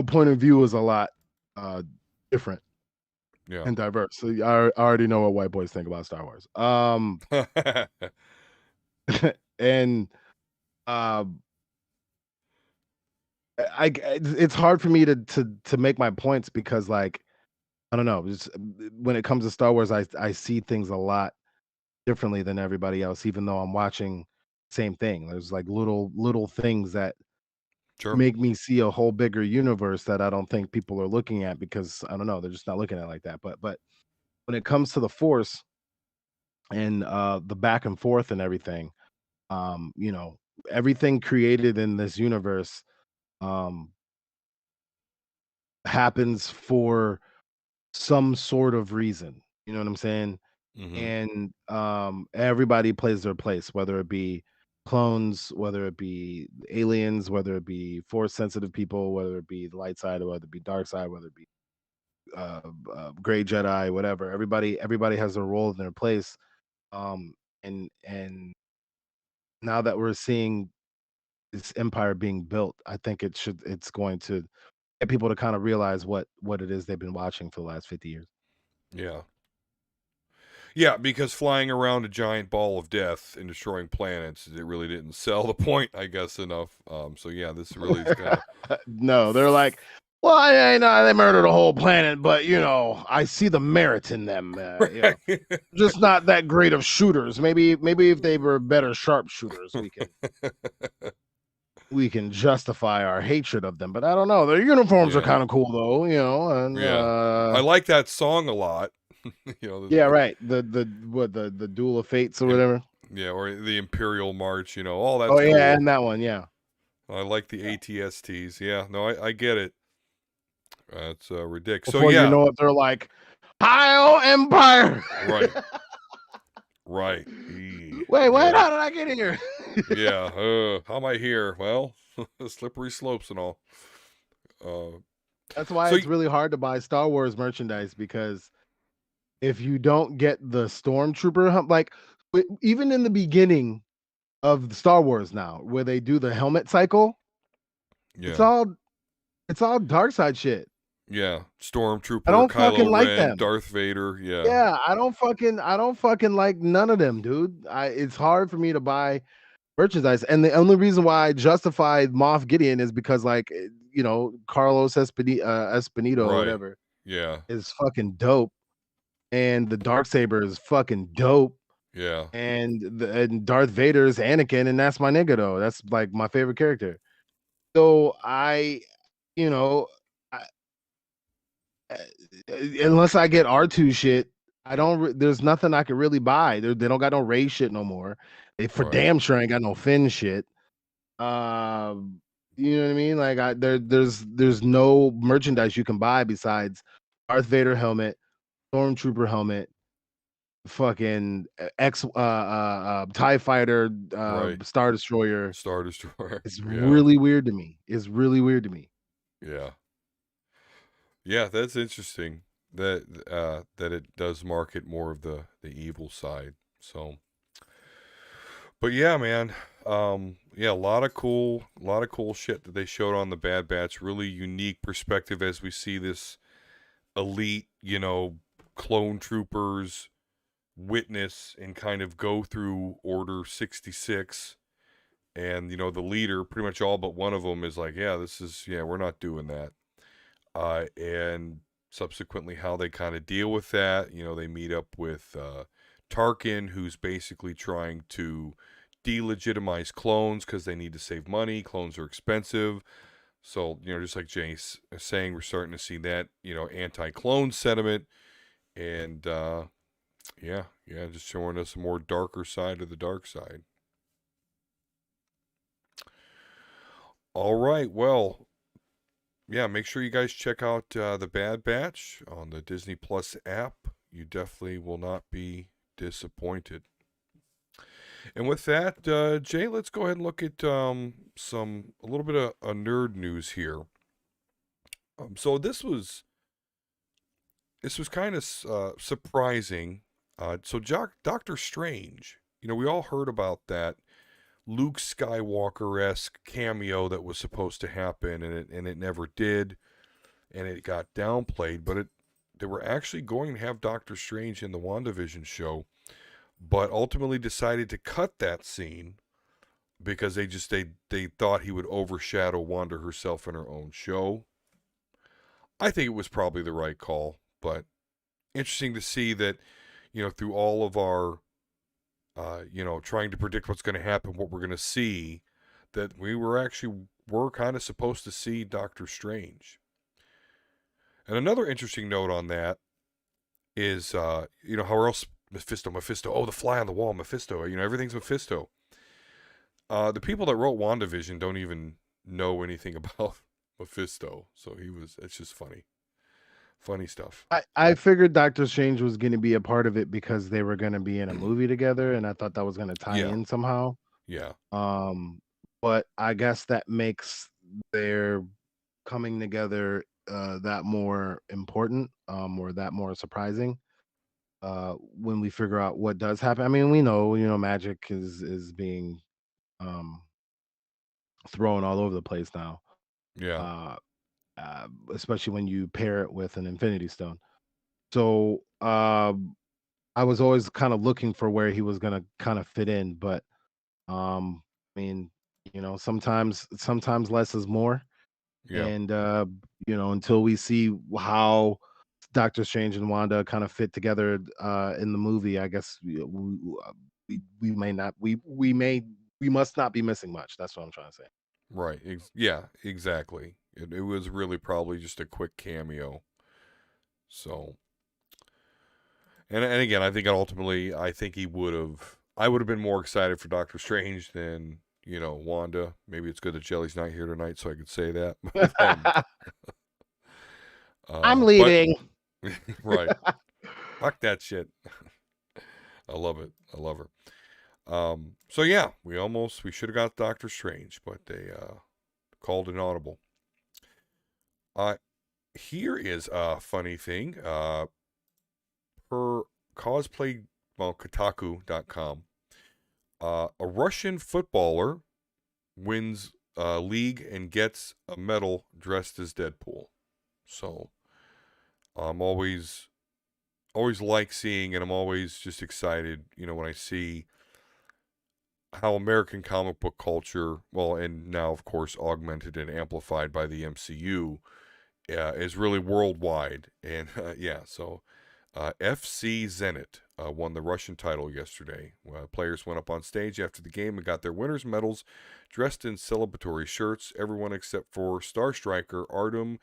point of view is a lot different, and diverse. So I already know what white boys think about Star Wars. And it's hard for me to make my points because like I don't know, when it comes to Star Wars, I see things a lot differently than everybody else, even though I'm watching the same thing. There's like little things that make me see a whole bigger universe that I don't think people are looking at because I don't know, they're just not looking at it like that. But when it comes to the Force and the back and forth and everything, everything created in this universe happens for some sort of reason. You know what I'm saying? And everybody plays their place, whether it be clones, whether it be aliens, whether it be force sensitive people, whether it be the light side, or whether it be dark side, whether it be gray Jedi, whatever. Everybody has a role in their place. And now that we're seeing this empire being built, I think it's going to get people to kind of realize what it is they've been watching for the last 50 years. Yeah, because flying around a giant ball of death and destroying planets, it really didn't sell the point, I guess, enough. So yeah, this really is kind of no, they're like, well, I know they murdered a whole planet, but I see the merit in them. Just not that great of shooters. Maybe if they were better sharpshooters, we could. we can justify our hatred of them. But I don't know. Their uniforms are Yeah. kind of cool though, you know. And Yeah. I like that song a lot. yeah, right. The Duel of Fates or whatever. Yeah, or the Imperial March, all that's Oh yeah, cool. and that one, yeah. I like the ATSTs. Yeah, no, I get it. That's ridiculous. Before you know it, they're like, Heil Empire. Right. Right. Wait, how did I get here? Yeah. How am I here? Well, slippery slopes and all. That's why it's really hard to buy Star Wars merchandise, because if you don't get the Stormtrooper, like even in the beginning of Star Wars now, where they do the helmet cycle, it's all dark side shit. Yeah, Stormtrooper, I don't Kylo fucking Ren, like them. Darth Vader. Yeah. Yeah, I don't fucking like none of them, dude. It's hard for me to buy merchandise, and the only reason why I justified Moff Gideon is because, like, Carlos Espinito or whatever, is fucking dope, and the Darksaber is fucking dope. Yeah, and Darth Vader is Anakin, and that's my nigga though. That's like my favorite character. So unless I get R2 shit, I don't. There's nothing I can really buy. They don't got no Rey shit no more. They damn sure ain't got no Finn shit. You know what I mean? Like there's no merchandise you can buy besides Darth Vader helmet, Stormtrooper helmet, fucking TIE Fighter, Star Destroyer. It's really weird to me. Yeah. Yeah, that's interesting that it does market more of the evil side. So, but yeah, man, yeah, a lot of cool shit that they showed on the Bad Batch. Really unique perspective as we see this elite, clone troopers witness and kind of go through Order 66. And, the leader, pretty much all but one of them is like, we're not doing that. And subsequently how they kind of deal with that. They meet up with Tarkin, who's basically trying to delegitimize clones because they need to save money. Clones are expensive. So, just like Jay's saying, we're starting to see that, anti-clone sentiment. And, just showing us a more darker side of the dark side. All right, well, yeah, make sure you guys check out The Bad Batch on the Disney Plus app. You definitely will not be disappointed. And with that, Jay, let's go ahead and look at a little bit of nerd news here. So this was kind of surprising. So Doctor Strange, we all heard about that Luke Skywalker-esque cameo that was supposed to happen, and it never did, and it got downplayed. But they were actually going to have Doctor Strange in the WandaVision show, but ultimately decided to cut that scene because they thought he would overshadow Wanda herself in her own show. I think it was probably the right call, but interesting to see that, through all of our trying to predict what's going to happen, what we're going to see, that we were kind of supposed to see Doctor Strange. And another interesting note on that is, how else Mephisto, oh, the fly on the wall, Mephisto, everything's Mephisto. The people that wrote WandaVision don't even know anything about Mephisto, so it's just funny stuff. I figured Doctor Strange was going to be a part of it because they were going to be in a movie together, and I thought that was going to tie in somehow. Yeah. But I guess that makes their coming together that more important, or that more surprising. When we figure out what does happen. I mean, we know, magic is being thrown all over the place now. Yeah. Especially when you pair it with an Infinity Stone. So I was always kind of looking for where he was gonna kind of fit in, but I mean, sometimes less is more. Yeah. And until we see how Doctor Strange and Wanda kind of fit together in the movie, I guess we must not be missing much. That's what I'm trying to say. Right. Yeah, exactly. It was really probably just a quick cameo. So, and again, I think ultimately, I think I would have been more excited for Doctor Strange than, Wanda. Maybe it's good that Jelly's not here tonight so I could say that. I'm leaving. Right. Fuck that shit. I love it. I love her. So yeah, we should have got Doctor Strange, but they called an audible. Here is a funny thing. Per cosplay, Kotaku.com, a Russian footballer wins a league and gets a medal dressed as Deadpool. So I'm always like seeing, and I'm always just excited, when I see how American comic book culture, well, and now of course augmented and amplified by the MCU, is really worldwide. And so FC Zenit won the Russian title yesterday. Players went up on stage after the game and got their winners' medals dressed in celebratory shirts. Everyone except for star striker Artem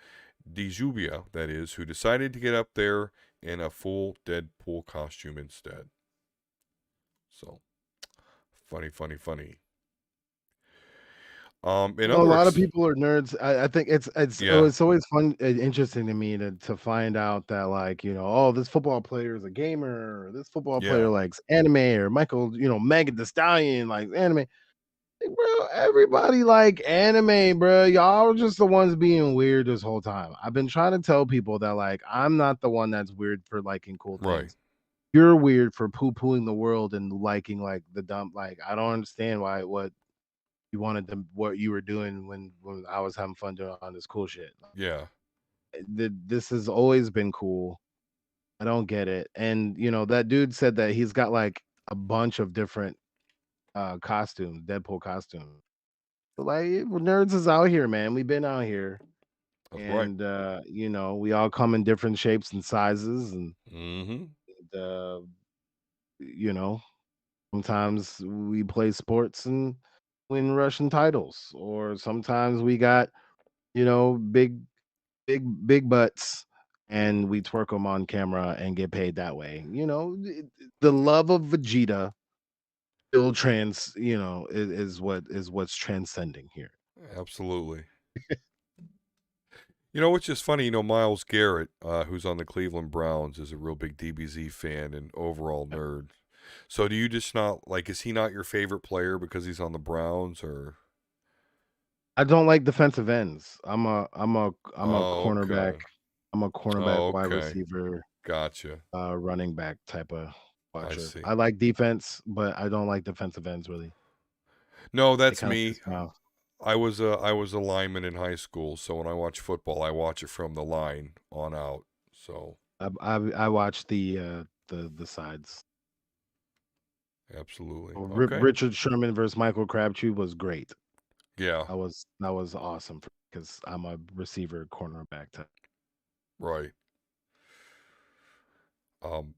Dijubia, that is, who decided to get up there in a full Deadpool costume instead. So, funny. A lot of people are nerds. I think it's always fun and interesting to me to find out that, like, this football player is a gamer, or this football player likes anime, or Michael, Megan Thee Stallion likes anime. Like, bro, everybody like anime, bro. Y'all are just the ones being weird this whole time. I've been trying to tell people that, like, I'm not the one that's weird for liking cool things. Right. You're weird for poo-pooing the world and liking, like, the dumb. Like, I don't understand what you wanted them, what you were doing when I was having fun doing all this cool shit. Yeah. This has always been cool. I don't get it. And that dude said that he's got like a bunch of different costumes, Deadpool costumes. So, like, nerds is out here, man. We've been out here. That's and we all come in different shapes and sizes, and sometimes we play sports and win Russian titles, or sometimes we got big butts and we twerk them on camera and get paid that way. The love of Vegeta still is what's transcending here. Absolutely. Which is funny, Myles Garrett, who's on the Cleveland Browns, is a real big DBZ fan and overall nerd. So do you just not, like, is he not your favorite player because he's on the Browns, or? I don't like defensive ends. I'm a cornerback. Okay. I'm a cornerback, wide Okay. receiver, Gotcha. running back type of watcher. see. I like defense, but I don't like defensive ends really. No, that's kinda me. piss me off. I was a lineman in high school, so when I watch football, I watch it from the line on out. So I watch the sides. absolutely. Okay. Richard Sherman versus Michael Crabtree was great. Yeah. That was awesome because I'm a receiver cornerback type. Right.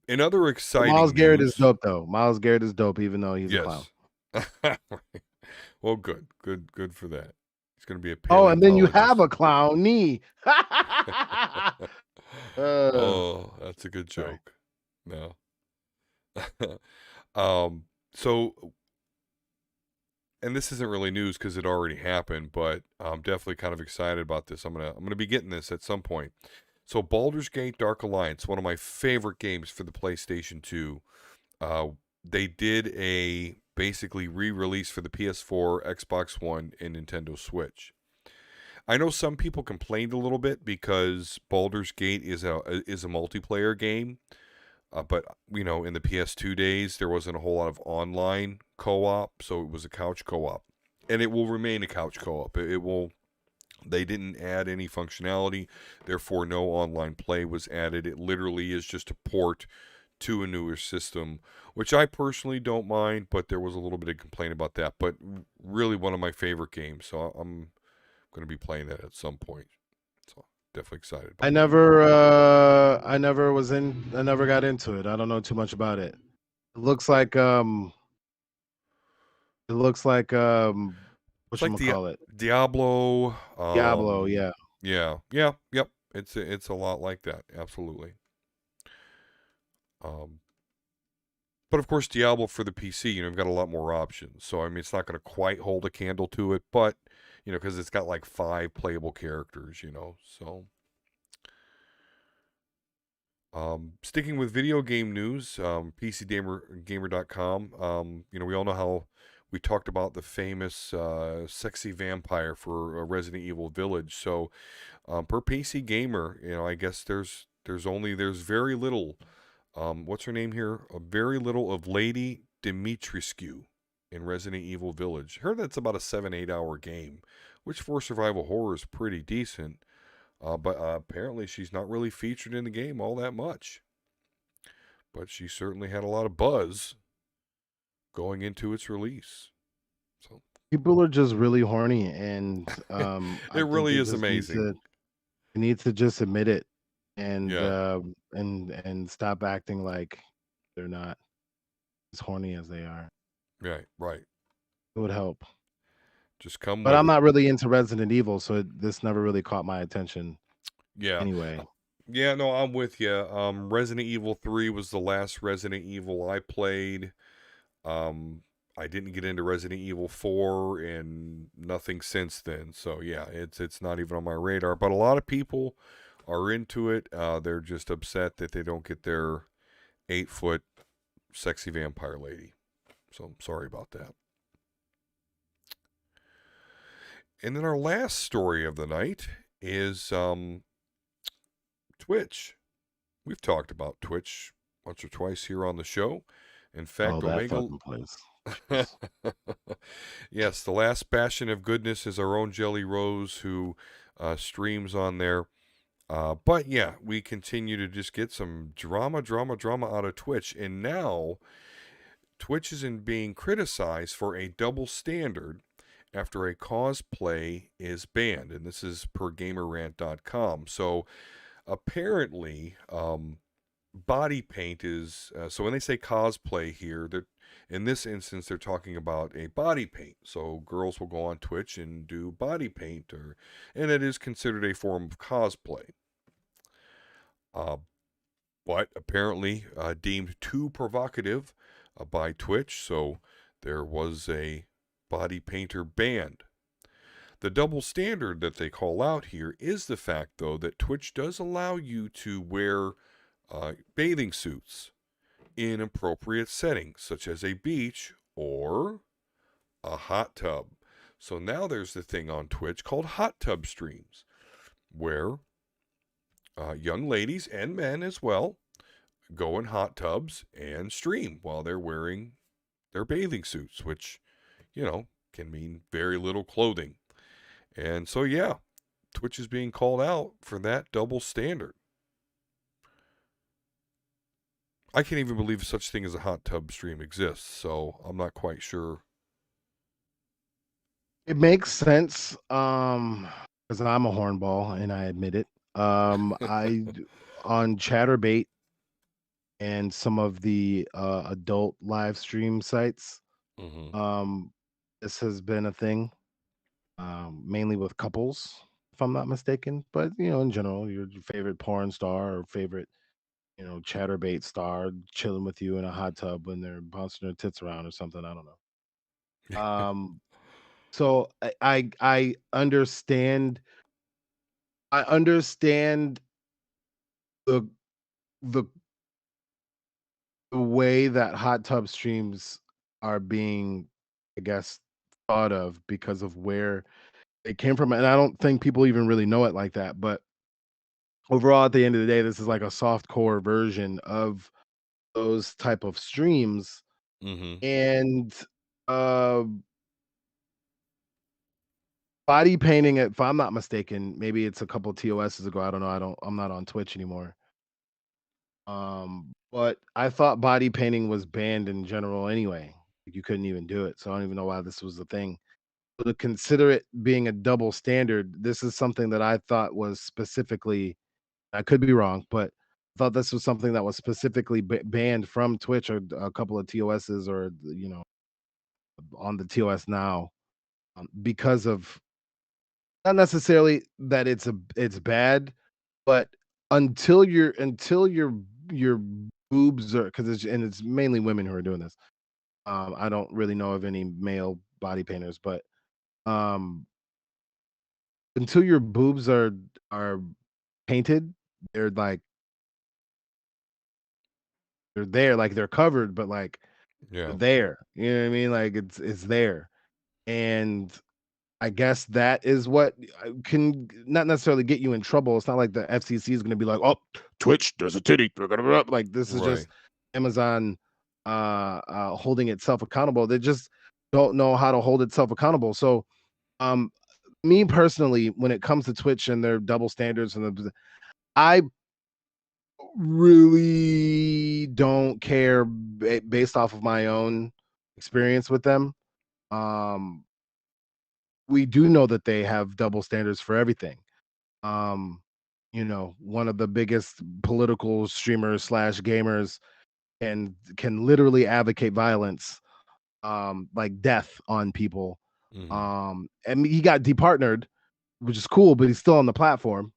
In other exciting Myles Garrett news, is dope though. Myles Garrett is dope, even though he's a clown. Well, good for that. He's going to be a Oh, and then you paleontologist. have a clown knee. Oh, that's a good joke. No. So, and this isn't really news because it already happened, but I'm definitely kind of excited about this. I'm gonna be getting this at some point. So, Baldur's Gate: Dark Alliance, one of my favorite games for the PlayStation 2. They did a basically re-release for the PS4, Xbox One, and Nintendo Switch. I know some people complained a little bit because Baldur's Gate is a multiplayer game, but in the PS2 days there wasn't a whole lot of online co-op, so it was a couch co-op, and it will remain a couch co-op. They didn't add any functionality, therefore no online play was added. It literally is just a port to a newer system, which I personally don't mind, but there was a little bit of complaint about that. But really one of my favorite games, so I'm going to be playing that at some point. So definitely excited about I never got into it. I don't know too much about it. It looks like It's like whatchamacallit? Diablo. Diablo, yeah. Yep. It's a lot like that. Absolutely. But of course, Diablo for the PC, you've got a lot more options. So I mean, it's not going to quite hold a candle to it, but because it's got like 5 playable characters. So. Sticking with video game news, PCGamer.com. We all know how we talked about the famous sexy vampire for Resident Evil Village. So, per PC Gamer, I guess there's very little. What's her name here? Very little of Lady Dimitrescu in Resident Evil Village. Heard that's about a 7-8 hour game, which for survival horror is pretty decent. But apparently she's not really featured in the game all that much. But she certainly had a lot of buzz going into its release. So people are just really horny, and it really is amazing. You need to just admit it, and Yeah. and stop acting like they're not as horny as they are. Right. It would help. Just come But with I'm it. not really into Resident Evil, so this never really caught my attention. Yeah. Anyway. Yeah, no, I'm with you. Resident Evil 3 was the last Resident Evil I played. I didn't get into Resident Evil 4 and nothing since then. So yeah, it's not even on my radar. But a lot of people are into it. They're just upset that they don't get their 8-foot sexy vampire lady. So I'm sorry about that. And then our last story of the night is Twitch. We've talked about Twitch once or twice here on the show. In fact, that fucking place. Yes, the last bastion of goodness is our own Jelly Rose, who streams on there. But yeah, we continue to just get some drama out of Twitch. And now Twitch is being criticized for a double standard after a cosplay is banned. And this is per gamerrant.com. So apparently, body paint is... so when they say cosplay here, in this instance, they're talking about a body paint. So girls will go on Twitch and do body paint, and it is considered a form of cosplay. But apparently deemed too provocative by Twitch, so there was a body painter banned. The double standard that they call out here is the fact, though, that Twitch does allow you to wear bathing suits in appropriate settings, such as a beach or a hot tub. So now there's the thing on Twitch called hot tub streams, where young ladies and men as well go in hot tubs and stream while they're wearing their bathing suits, which, can mean very little clothing. And so, yeah, Twitch is being called out for that double standard. I can't even believe such thing as a hot tub stream exists, so I'm not quite sure. It makes sense, because I'm a hornball and I admit it. I on Chatterbait and some of the adult live stream sites, this has been a thing, mainly with couples, if I'm not mistaken. But in general, your favorite porn star or favorite Chatterbait star chilling with you in a hot tub when they're bouncing their tits around or something. I don't know. So I understand. I understand the the way that hot tub streams are being, I guess, thought of because of where it came from, and I don't think people even really know it like that. But overall, at the end of the day, this is like a soft core version of those type of streams, and body painting, if I'm not mistaken, maybe it's a couple TOSs ago. I don't know. I'm not on Twitch anymore. But I thought body painting was banned in general anyway. You couldn't even do it. So I don't even know why this was a thing. So to consider it being a double standard, this is something that I thought was specifically, I could be wrong, but I thought this was something that was specifically banned from Twitch or a couple of TOSs or, on the TOS now. because of not necessarily that it's bad, but until your boobs are because it's mainly women who are doing this. I don't really know of any male body painters, but um, until your boobs are painted, they're like they're there, like they're covered, but like Yeah. they're there. You know what I mean? Like it's there, and I guess that is what can not necessarily get you in trouble. It's not like the FCC is going to be like, "Oh, Twitch, there's a titty." Like this is just Right. Amazon holding itself accountable. They just don't know how to hold itself accountable. So, um, me personally, when it comes to Twitch and their double standards I really don't care based off of my own experience with them. Um, we do know that they have double standards for everything. Um, one of the biggest political streamers slash gamers and can literally advocate violence, like death on people. And he got departnered, which is cool, but he's still on the platform.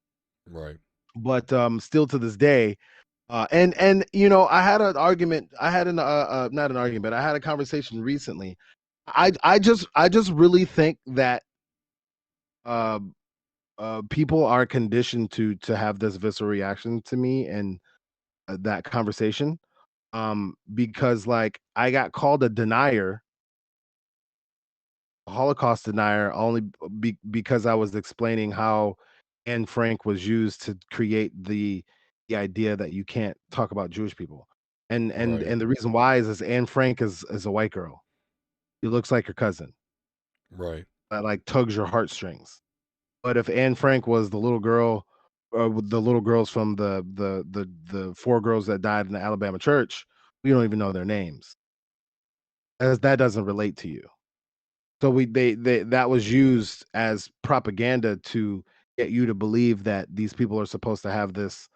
Right. But still to this day, and I had an argument. I had not an argument. I had a conversation recently. I just really think that people are conditioned to have this visceral reaction to me and that conversation, because like I got called a denier, a Holocaust denier, only because I was explaining how Anne Frank was used to create the idea that you can't talk about Jewish people, and Right. the reason why is Anne Frank is a white girl. She looks like her cousin Right. that like tugs your heartstrings. But if Anne Frank was the little girl, with the little girls from the four girls that died in the Alabama church, we don't even know their names, as that doesn't relate to you. So they that was used as propaganda to get you to believe that these people are supposed to have this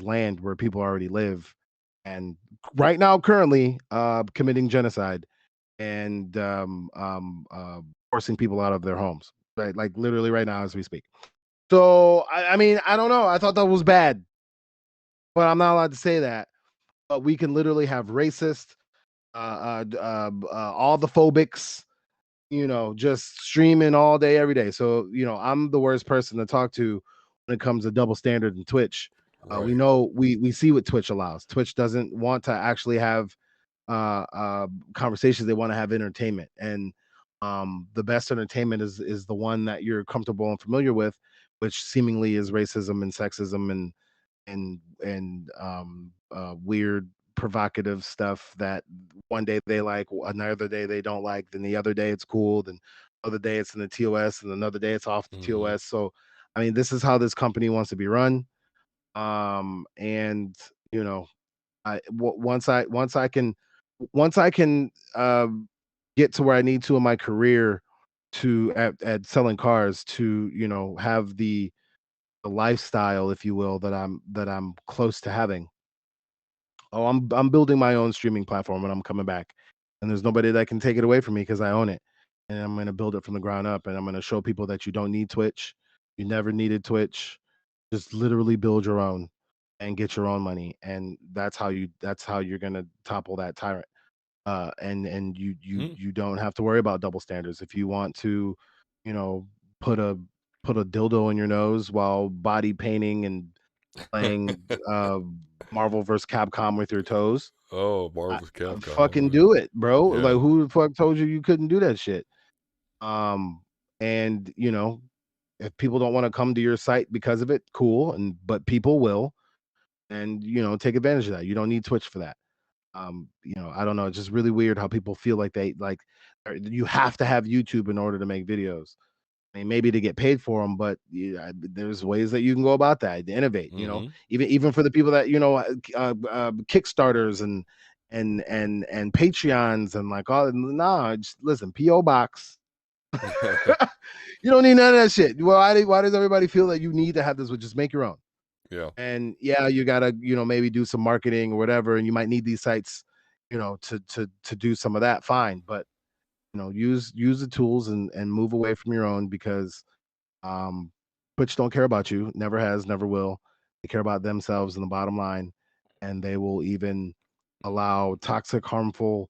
land where people already live, and right now currently committing genocide and forcing people out of their homes. Right, like literally right now as we speak. So I mean, I don't know. I thought that was bad, but I'm not allowed to say that. But we can literally have racist, all the phobics, just streaming all day, every day. So I'm the worst person to talk to when it comes to double standard in Twitch. We Right. know we see what Twitch allows. Twitch doesn't want to actually have conversations. They want to have entertainment, and the best entertainment is the one that you're comfortable and familiar with, which seemingly is racism and sexism and weird provocative stuff that one day they like, another day they don't like, then the other day it's cool, then other day it's in the TOS, and another day it's off the TOS. So I mean, this is how this company wants to be run. And once I can get to where I need to in my career to at selling cars, to have the lifestyle, if you will, that I'm close to having. Oh, I'm building my own streaming platform and I'm coming back. And there's nobody that can take it away from me because I own it. And I'm gonna build it from the ground up, and I'm gonna show people that you don't need Twitch. You never needed Twitch. Just literally build your own and get your own money. And that's how you're gonna topple that tyrant. And you don't have to worry about double standards. If you want to, you know, put a put a dildo in your nose while body painting and playing Marvel vs. Capcom with your toes, Oh, Marvel's Capcom. fucking do it, bro. Yeah. Like who the fuck told you couldn't do that shit? And if people don't want to come to your site because of it, cool. But people will, and take advantage of that. You don't need Twitch for that. I don't know. It's just really weird how people feel like you have to have YouTube in order to make videos. I mean, maybe to get paid for them, but there's ways that you can go about that to innovate. Even for the people that Kickstarters and Patreons and like all. Nah, just listen. PO box. You don't need none of that shit. Well, why does everybody feel that you need to have this? Well, just make your own. Yeah. And yeah, you gotta maybe do some marketing or whatever, and you might need these sites, to do some of that. Fine, but use the tools and move away from your own, because Twitch don't care about you, never has, never will. They care about themselves and the bottom line, and they will even allow toxic, harmful.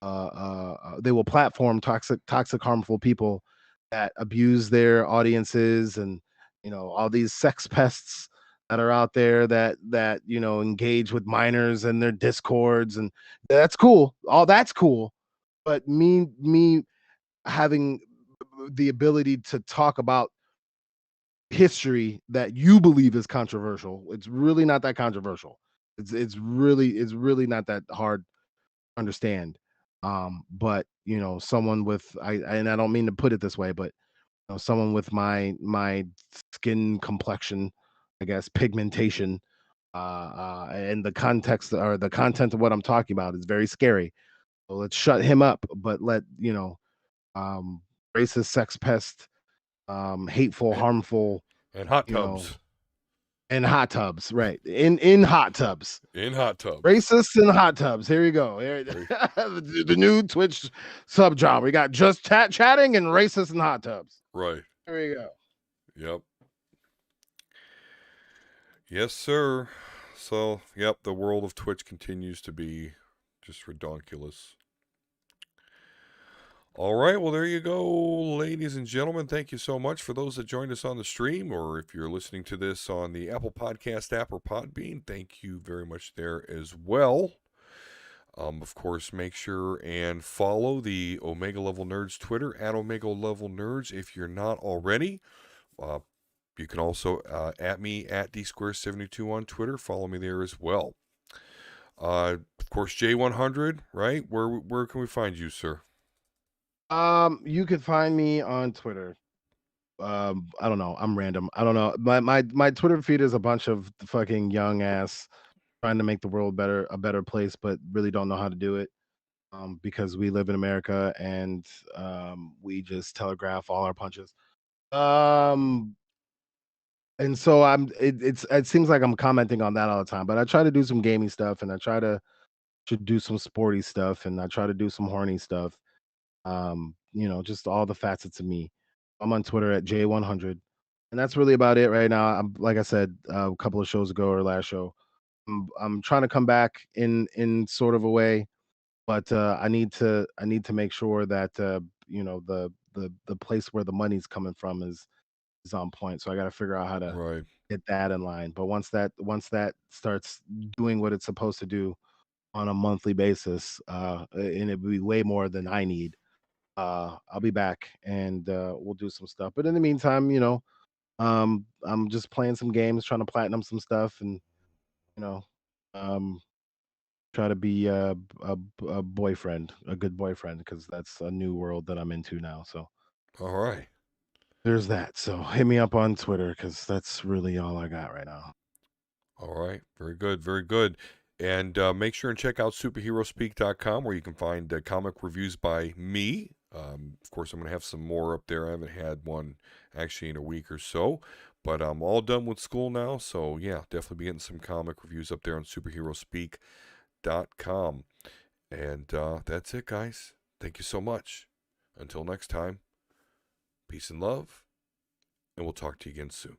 They will platform toxic, harmful people that abuse their audiences, and all these sex pests that are out there that engage with minors and their discords, and that's cool. All that's cool, but me having the ability to talk about history that you believe is controversial, it's really not that controversial. It's really not that hard to understand. But someone with and I don't mean to put it this way, but someone with my skin complexion, I guess, pigmentation, and the context or the content of what I'm talking about is very scary. So let's shut him up, but let racist, sex pest, hateful, harmful, and hot tubs. And hot tubs, right? In hot tubs. In hot tubs. Racists in hot tubs. Here you go. The new Twitch subgenre. We got just chatting and racists in hot tubs. Right. There you go. Yep. Yes, sir. So, yep, the world of Twitch continues to be just redonkulous. All right, well, there you go, ladies and gentlemen. Thank you so much for those that joined us on the stream, or if you're listening to this on the Apple Podcast app or Podbean, thank you very much there as well. Of course, make sure and follow the Omega Level Nerds Twitter, at Omega Level Nerds, if you're not already. You can also at me, at DSquare72 on Twitter. Follow me there as well. Of course, J100, right? Where can we find you, sir? You can find me on Twitter. I don't know. I'm random. I don't know. My Twitter feed is a bunch of fucking young ass trying to make the world a better place, but really don't know how to do it. Because we live in America and we just telegraph all our punches. And so it seems like I'm commenting on that all the time, but I try to do some gaming stuff, and I try to do some sporty stuff, and I try to do some horny stuff. Just all the facets of me. I'm on Twitter at J100, and that's really about it right now. I'm, like I said a couple of shows ago, or last show, I'm trying to come back in sort of a way, but I need to make sure that the place where the money's coming from is on point. So I got to figure out how to get that in line. But once that starts doing what it's supposed to do on a monthly basis, and it'll be way more than I need, I'll be back, and we'll do some stuff. But in the meantime, I'm just playing some games, trying to platinum some stuff, and try to be a boyfriend, a good boyfriend, because that's a new world that I'm into now. So all right, there's that. So hit me up on Twitter, because that's really all I got right now. All right, very good, very good. And make sure and check out superheroespeak.com, where you can find comic reviews by me. Of course, I'm going to have some more up there. I haven't had one actually in a week or so, but I'm all done with school now. So, yeah, definitely be getting some comic reviews up there on superheroespeak.com. And that's it, guys. Thank you so much. Until next time, peace and love, and we'll talk to you again soon.